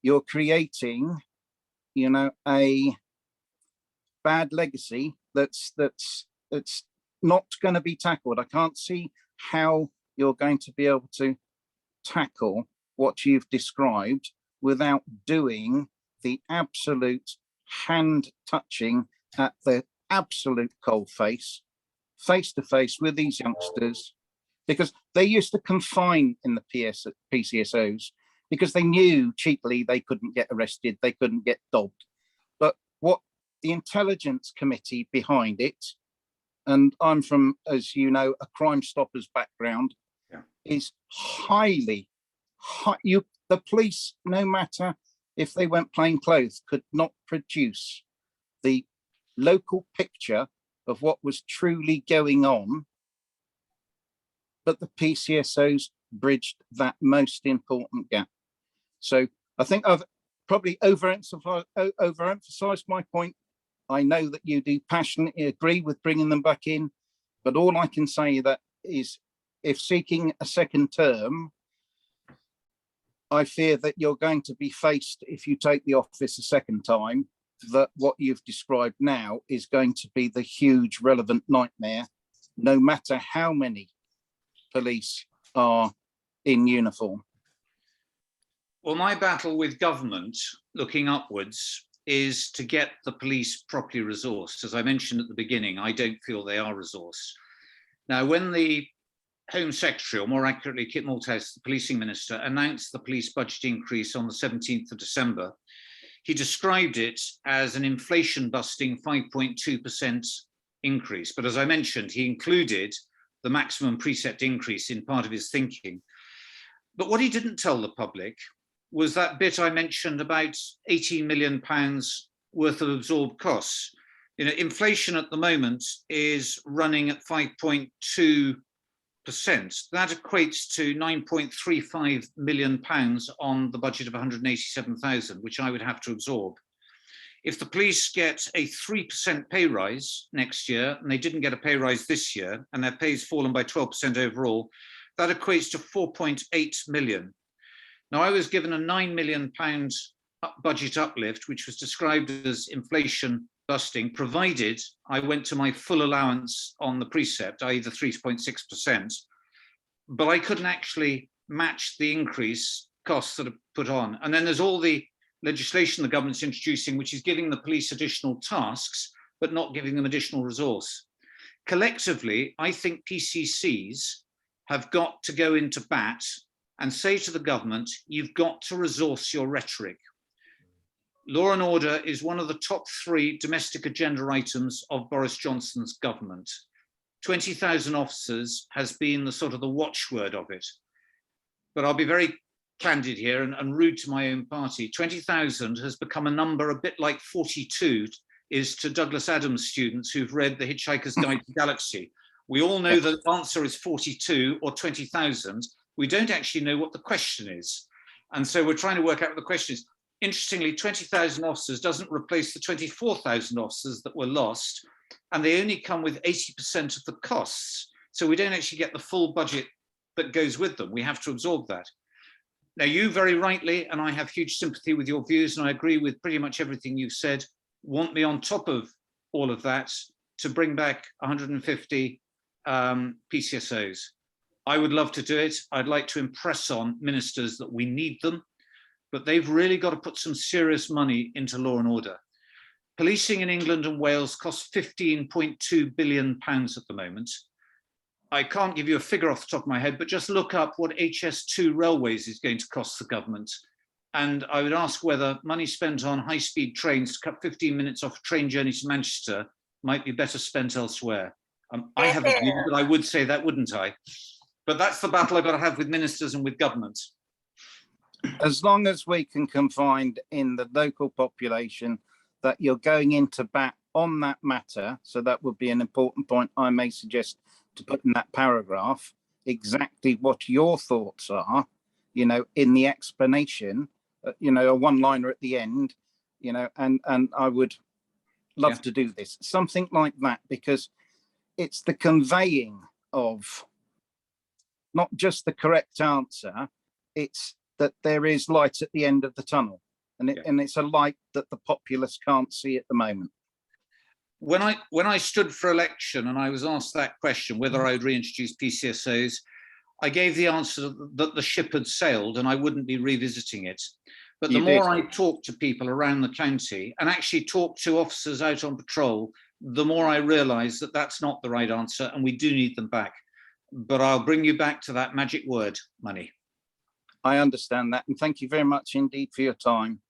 you're creating, a bad legacy that's not going to be tackled. I can't see how you're going to be able to tackle what you've described without doing the absolute hand touching at the absolute cold face to face with these youngsters, because they used to confine in the PCSOs because they knew cheaply they couldn't get arrested, they couldn't get dogged. But what the intelligence committee behind it, and I'm from, as you know, a Crime Stoppers background, is highly, the police, no matter if they went plain clothes, could not produce the local picture of what was truly going on, but the PCSOs bridged that most important gap. So I think probably overemphasize my point. I know that you do passionately agree with bringing them back in, but all I can say that is, if seeking a second term, I fear that you're going to be faced, if you take the office a second time, that what you've described now is going to be the huge relevant nightmare, no matter how many police are in uniform. Well, my battle with government, looking upwards, is to get the police properly resourced. As I mentioned at the beginning, I don't feel they are resourced. Now, when the Home Secretary, or more accurately, Kit Malthouse, the policing minister, announced the police budget increase on the 17th of December, he described it as an inflation-busting 5.2% increase. But as I mentioned, he included the maximum preset increase in part of his thinking. But what he didn't tell the public was that bit I mentioned about £18 million worth of absorbed costs. You know, inflation at the moment is running at 5.2%. That equates to £9.35 million on the budget of 187,000, which I would have to absorb. If the police get a 3% pay rise next year, and they didn't get a pay rise this year, and their pay's fallen by 12% overall, that equates to 4.8 million. Now, I was given a £9 million budget uplift, which was described as inflation busting, provided I went to my full allowance on the precept, i.e. the 3.6%, but I couldn't actually match the increase costs that are put on. And then there's all the legislation the government's introducing, which is giving the police additional tasks, but not giving them additional resource. Collectively, I think PCCs have got to go into bat and say to the government, you've got to resource your rhetoric. Law and order is one of the top 3 domestic agenda items of Boris Johnson's government. 20,000 officers has been the sort of the watchword of it. But I'll be very candid here and rude to my own party. 20,000 has become a number a bit like 42 is to Douglas Adams students who've read The Hitchhiker's Guide to the Galaxy. We all know the answer is 42 or 20,000. We don't actually know what the question is. And so we're trying to work out what the question is. Interestingly, 20,000 officers doesn't replace the 24,000 officers that were lost, and they only come with 80% of the costs. So we don't actually get the full budget that goes with them. We have to absorb that. Now, you very rightly, and I have huge sympathy with your views, and I agree with pretty much everything you've said, want me on top of all of that to bring back 150 PCSOs. I would love to do it. I'd like to impress on ministers that we need them, but they've really got to put some serious money into law and order. Policing in England and Wales costs £15.2 billion at the moment. I can't give you a figure off the top of my head, but just look up what HS2 railways is going to cost the government. And I would ask whether money spent on high-speed trains to cut 15 minutes off a train journey to Manchester might be better spent elsewhere. I have a view, but I would say that, wouldn't I? But that's the battle I've got to have with ministers and with government. As long as we can confine in the local population that you're going into bat on that matter, so that would be an important point I may suggest to put in that paragraph, exactly what your thoughts are, you know, in the explanation, you know, a one-liner at the end, you know, and I would love to do this, something like that, because it's the conveying of not just the correct answer, it's that there is light at the end of the tunnel, and it's a light that the populace can't see at the moment. When I stood for election and I was asked that question, whether I would reintroduce PCSOs, I gave the answer that the ship had sailed and I wouldn't be revisiting it. But the more I talked to people around the county and actually talked to officers out on patrol, the more I realised that that's not the right answer and we do need them back. But I'll bring you back to that magic word, money. I understand that, and thank you very much indeed for your time.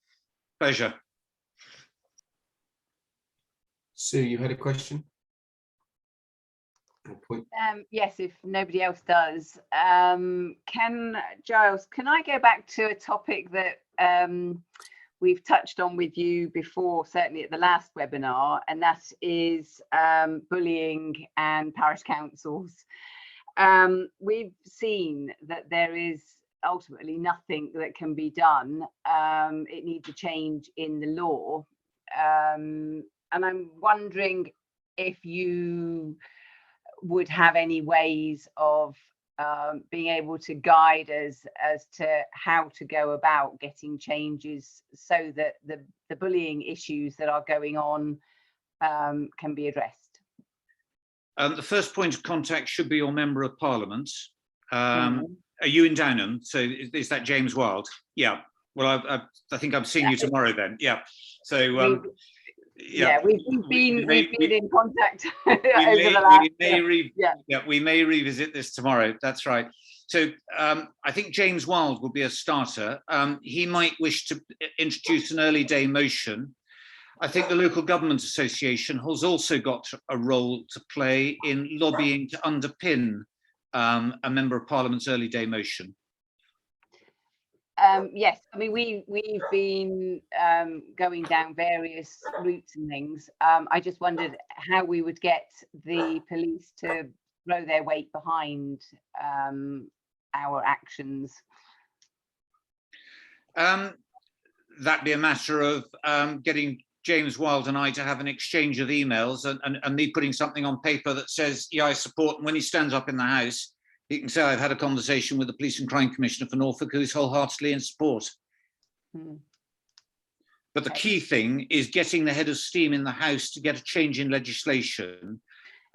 Pleasure. Sue, you had a question? Yes, if nobody else does. Giles, can I go back to a topic that we've touched on with you before, certainly at the last webinar, and that is bullying and parish councils. We've seen that there is ultimately nothing that can be done. It needs a change in the law. And I'm wondering if you would have any ways of being able to guide us as to how to go about getting changes so that the bullying issues that are going on can be addressed. The first point of contact should be your Member of Parliament. Are you in Downham? So is that James Wild? Yeah. Well, I think I'm seeing you tomorrow then. Yeah. So we've been in contact over the last. We may revisit this tomorrow. That's right. So I think James Wild will be a starter. He might wish to introduce an early day motion. I think the Local Government Association has also got a role to play in lobbying to underpin a Member of Parliament's early day motion. Yes, I mean, we've been going down various routes and things. I just wondered how we would get the police to throw their weight behind our actions. That'd be a matter of getting James Wild and I to have an exchange of emails and me putting something on paper that says, yeah, I support. And when he stands up in the House, he can say, I've had a conversation with the Police and Crime Commissioner for Norfolk, who's wholeheartedly in support. But the key thing is getting the head of steam in the House to get a change in legislation.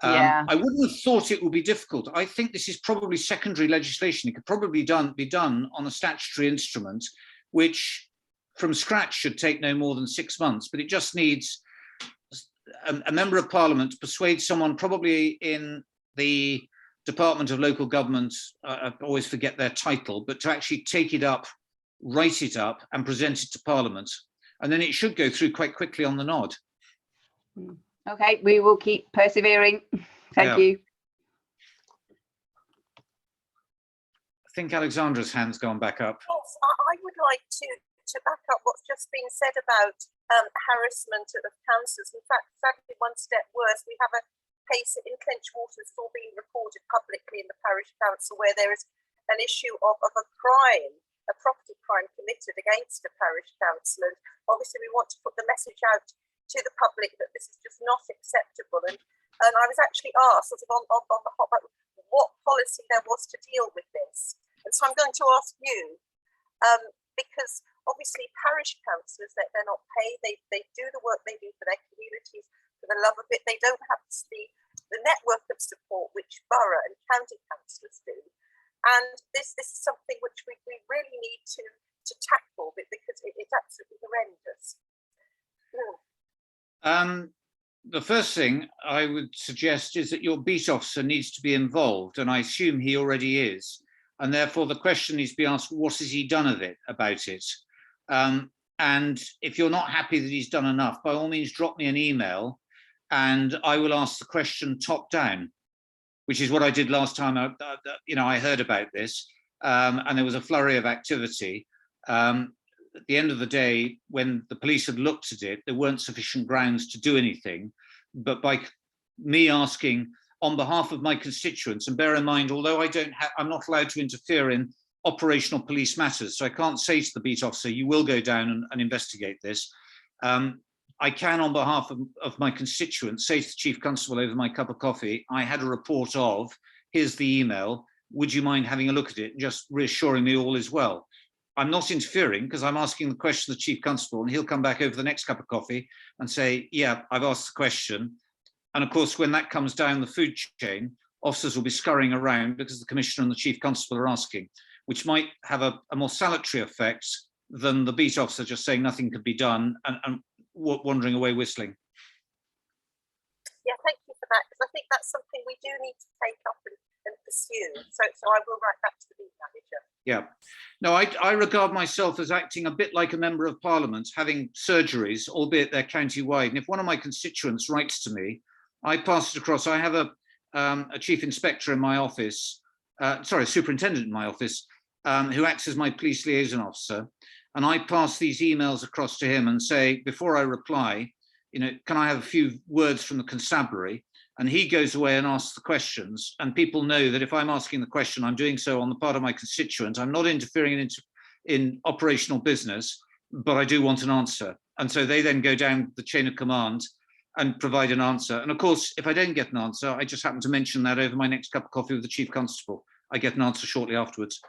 I wouldn't have thought it would be difficult. I think this is probably secondary legislation. It could probably be done on a statutory instrument, which from scratch should take no more than 6 months, but it just needs a Member of Parliament to persuade someone probably in the Department of Local Government, I always forget their title, but to actually take it up, write it up and present it to Parliament. And then it should go through quite quickly on the nod. Okay, we will keep persevering. Thank you. I think Alexandra's hand's gone back up. Yes, I would like to back up what's just been said about harassment of councillors. In fact, sadly, one step worse, we have a case in Clenchwater that's all being recorded publicly in the parish council where there is an issue of a crime, a property crime committed against a parish council. And obviously we want to put the message out to the public that this is just not acceptable. And I was actually asked sort of on the hot button what policy there was to deal with this. And so I'm going to ask you, because obviously parish councillors, they're not paid, they do the work they do for their communities, for the love of it. They don't have the network of support which borough and county councillors do. And this is something which we really need to tackle because it's absolutely horrendous. The first thing I would suggest is that your beat officer needs to be involved, and I assume he already is. And therefore the question needs to be asked, what has he done about it? And if you're not happy that he's done enough, by all means, drop me an email and I will ask the question top down, which is what I did last time I heard about this, and there was a flurry of activity. At the end of the day, when the police had looked at it, there weren't sufficient grounds to do anything. But by me asking on behalf of my constituents, and bear in mind, although I'm not allowed to interfere in operational police matters, so I can't say to the beat officer, you will go down and investigate this. I can, on behalf of my constituents, say to the Chief Constable over my cup of coffee, I had a report of, here's the email, would you mind having a look at it, just reassuring me all is well. I'm not interfering because I'm asking the question to the Chief Constable, and he'll come back over the next cup of coffee and say, yeah, I've asked the question. And of course, when that comes down the food chain, officers will be scurrying around because the Commissioner and the Chief Constable are asking, which might have a more salutary effect than the beat officer just saying nothing could be done and wandering away whistling. Yeah, thank you for that, because I think that's something we do need to take up and pursue. So I will write back to the beat manager. Yeah. No, I regard myself as acting a bit like a Member of Parliament, having surgeries, albeit they're county-wide. And if one of my constituents writes to me, I pass it across. I have a chief inspector in my office, superintendent in my office, who acts as my police liaison officer. And I pass these emails across to him and say, before I reply, can I have a few words from the constabulary? and he goes away and asks the questions, and people know that if I'm asking the question, I'm doing so on the part of my constituent. I'm not interfering in operational business, but I do want an answer. And so they then go down the chain of command and provide an answer. And of course, if I don't get an answer, I just happen to mention that over my next cup of coffee with the Chief Constable. I get an answer shortly afterwards.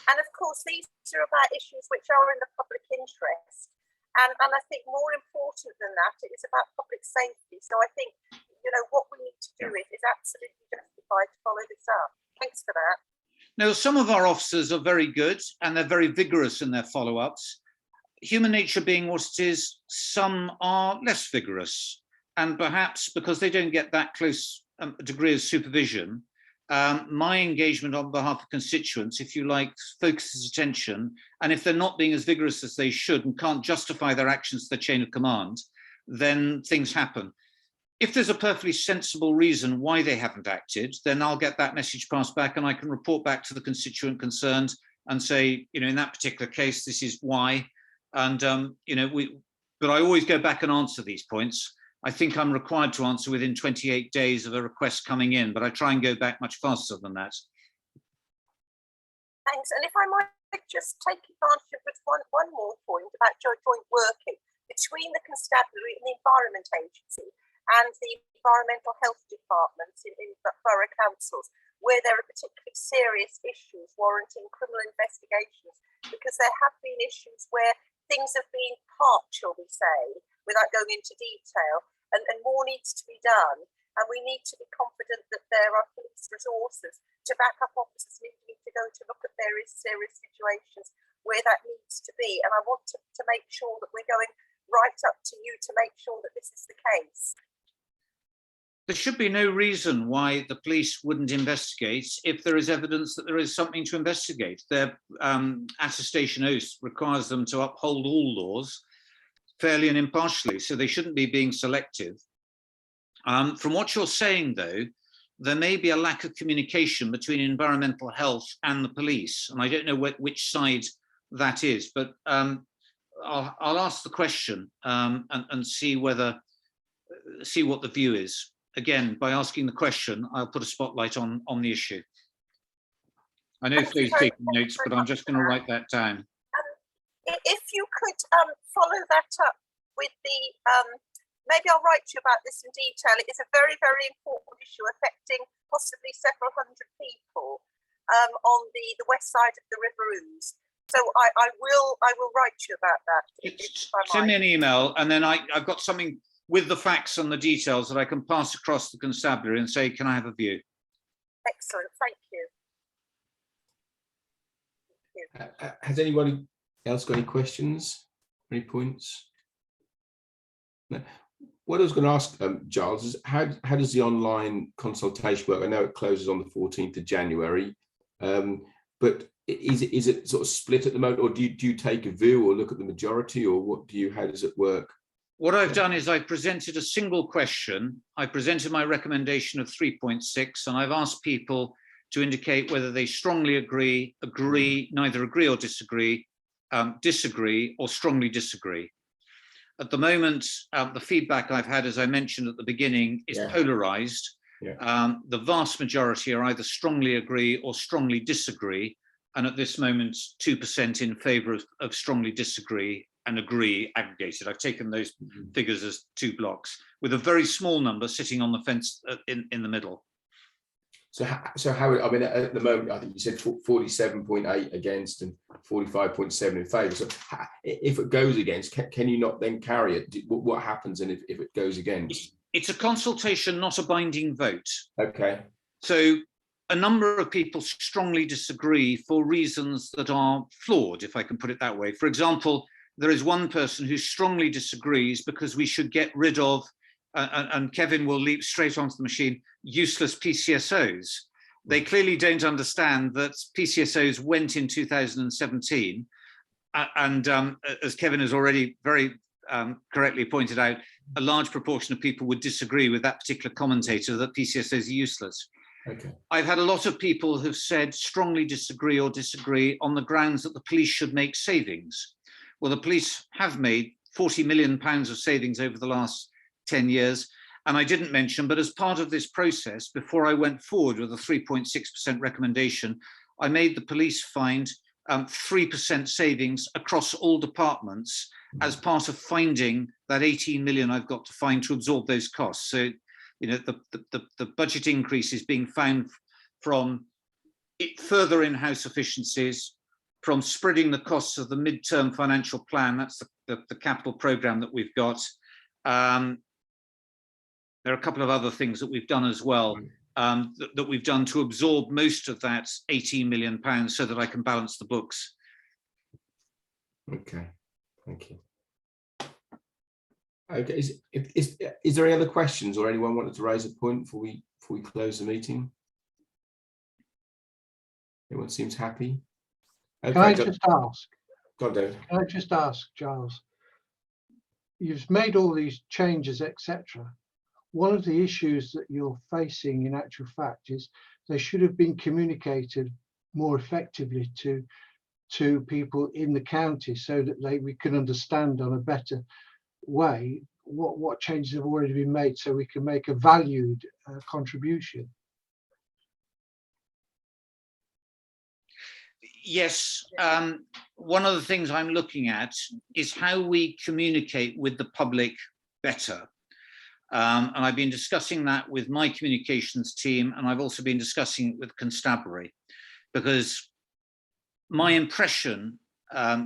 And of course, these are about issues which are in the public interest. And I think more important than that, it is about public safety. So I think, you know, what we need to do is absolutely justified to follow this up. Thanks for that. Now, some of our officers are very good and they're very vigorous in their follow-ups. Human nature being what it is, some are less vigorous. And perhaps because they don't get that close a degree of supervision, my engagement on behalf of constituents, if you like, focuses attention. And if they're not being as vigorous as they should and can't justify their actions to the chain of command, then things happen. If there's a perfectly sensible reason why they haven't acted, then I'll get that message passed back and I can report back to the constituent concerned and say, you know, in that particular case, this is why. And, you know, but I always go back and answer these points. I think I'm required to answer within 28 days of a request coming in, but I try and go back much faster than that. Thanks. And if I might just take advantage of this one more point about joint working between the constabulary and the Environment Agency and the environmental health departments in borough councils, where there are particularly serious issues warranting criminal investigations, because there have been issues where things have been parked, shall we say, without going into detail, and more needs to be done. And we need to be confident that there are police resources to back up officers needing to go to look at various serious situations where that needs to be. And I want to make sure that we're going right up to you to make sure that this is the case. There should be no reason why the police wouldn't investigate if there is evidence that there is something to investigate. Their attestation oath requires them to uphold all laws fairly and impartially, so they shouldn't be being selective. From what you're saying, though, there may be a lack of communication between environmental health and the police, and I don't know which side that is, but I'll ask the question and see what the view is. Again, by asking the question, I'll put a spotlight on the issue. I know Faye's taking notes, but I'm just going to write that down. If you could follow that up with the, maybe I'll write to you about this in detail. It is a very, very important issue affecting possibly several hundred people on the west side of the River Ouse. So I will write to you about that. Send me an email, and then I've got something with the facts and the details that I can pass across the constabulary and say, can I have a view? Excellent, thank you. Has anybody else got any questions, any points? No. What I was going to ask, Giles, is how does the online consultation work? I know it closes on the 14th of January, but is it sort of split at the moment, or do you take a view or look at the majority, or how does it work? What I've done is I've presented a single question. I presented my recommendation of 3.6, and I've asked people to indicate whether they strongly agree, neither agree or disagree, disagree or strongly disagree. At the moment, the feedback I've had, as I mentioned at the beginning, is polarized. Yeah. The vast majority are either strongly agree or strongly disagree. And at this moment, 2% in favor of strongly disagree and agree aggregated. I've taken those figures as 2 blocks, with a very small number sitting on the fence in the middle. So how, I mean, at the moment, I think you said 47.8 against and 45.7 in favour. So if it goes against, can you not then carry it? What happens if it goes against? It's a consultation, not a binding vote. Okay. So a number of people strongly disagree for reasons that are flawed, if I can put it that way. For example, there is one person who strongly disagrees because we should get rid of, and Kevin will leap straight onto the machine, useless PCSOs. They clearly don't understand that PCSOs went in 2017, and as Kevin has already very correctly pointed out, a large proportion of people would disagree with that particular commentator that PCSOs are useless. Okay. I've had a lot of people who've said strongly disagree or disagree on the grounds that the police should make savings. Well, the police have made £40 million of savings over the last 10 years, And I didn't mention, but as part of this process, before I went forward with a 3.6% recommendation, I made the police find 3% savings across all departments as part of finding that 18 million I've got to find to absorb those costs. So, you know, the budget increase is being found from further in-house efficiencies, from spreading the costs of the mid-term financial plan. That's the capital program that we've got. There are a couple of other things that we've done as well, that we've done to absorb most of that 18 million pounds so that I can balance the books. Okay, thank you. Okay, is there any other questions, or anyone wanted to raise a point before we close the meeting? Everyone seems happy. Okay, Can I just ask? Go on, David. Can I just ask, Giles? You've made all these changes, etc. One of the issues that you're facing, in actual fact, is they should have been communicated more effectively to people in the county, so that we can understand on a better way what changes have already been made, so we can make a valued contribution. Yes, one of the things I'm looking at is how we communicate with the public better. And I've been discussing that with my communications team, and I've also been discussing it with Constabulary, because my impression,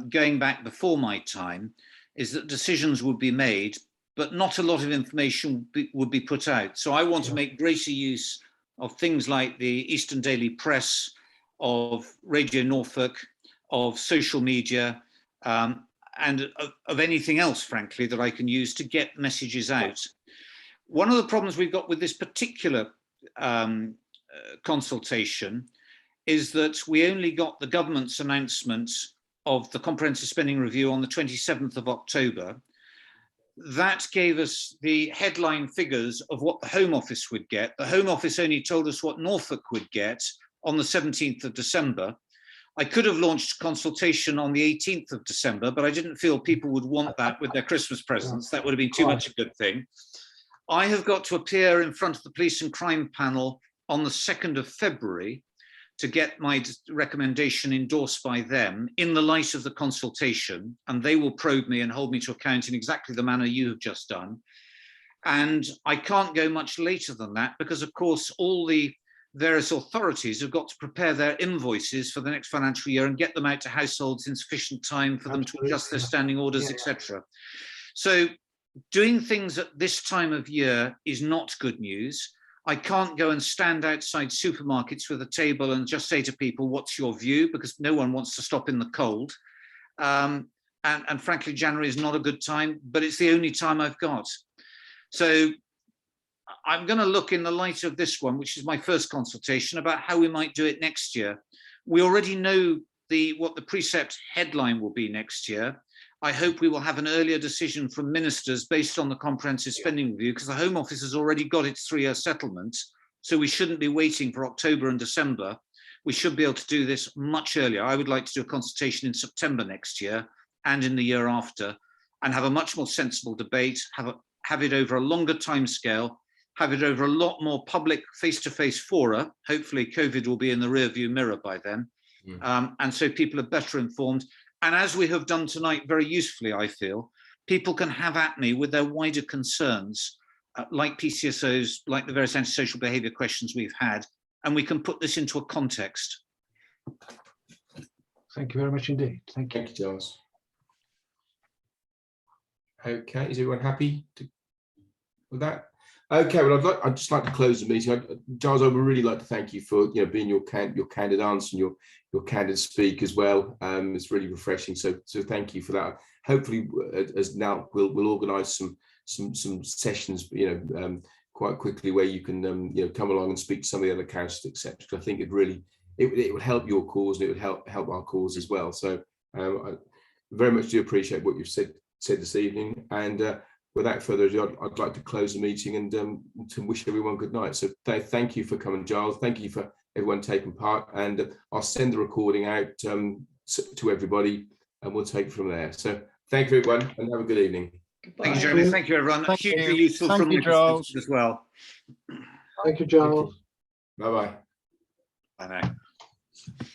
going back before my time, is that decisions would be made, but not a lot of information would be put out. So I want to make greater use of things like the Eastern Daily Press, of Radio Norfolk, of social media, and of anything else, frankly, that I can use to get messages out. One of the problems we've got with this particular consultation is that we only got the government's announcement of the comprehensive spending review on the 27th of October. That gave us the headline figures of what the Home Office would get. The Home Office only told us what Norfolk would get on the 17th of December. I could have launched consultation on the 18th of December, but I didn't feel people would want that with their Christmas presents. That would have been too much a good thing. I have got to appear in front of the Police and Crime Panel on the 2nd of February to get my recommendation endorsed by them in the light of the consultation, and they will probe me and hold me to account in exactly the manner you have just done. And I can't go much later than that because, of course, all the various authorities have got to prepare their invoices for the next financial year and get them out to households in sufficient time for them to adjust their standing orders, etc. So doing things at this time of year is not good news. I can't go and stand outside supermarkets with a table and just say to people, what's your view? Because no one wants to stop in the cold. And frankly, January is not a good time, but it's the only time I've got. So I'm going to look in the light of this one, which is my first consultation, about how we might do it next year. We already know what the precept headline will be next year. I hope we will have an earlier decision from ministers based on the comprehensive spending review, because the Home Office has already got its 3-year settlement. So we shouldn't be waiting for October and December. We should be able to do this much earlier. I would like to do a consultation in September next year and in the year after, and have a much more sensible debate, have it over a longer timescale, have it over a lot more public face-to-face fora. Hopefully COVID will be in the rearview mirror by then. And so people are better informed. And as we have done tonight very usefully, I feel, people can have at me with their wider concerns, like PCSOs, like the various antisocial behaviour questions we've had, and we can put this into a context. Thank you very much indeed. Thank you. Thank you, Giles. Okay, is everyone happy with that? Okay, well, I'd just like to close the meeting. Giles, I would really like to thank you for being your candid answer and your candid speak as well. It's really refreshing. So thank you for that. Hopefully, as now we'll organise some sessions, quite quickly where you can come along and speak to some of the other councils, etc. I think it would help your cause and it would help our cause as well. So I very much do appreciate what you've said this evening. And without further ado, I'd like to close the meeting and to wish everyone good night. So thank you for coming, Giles. Thank you for everyone taking part. And I'll send the recording out to everybody and we'll take it from there. So thank you, everyone, and have a good evening. Thank you, Jeremy. Thank you, everyone. Thank Hugely you. useful Thank from you, my Giles. perspective as well. Thank you, Giles. Bye bye. Bye now.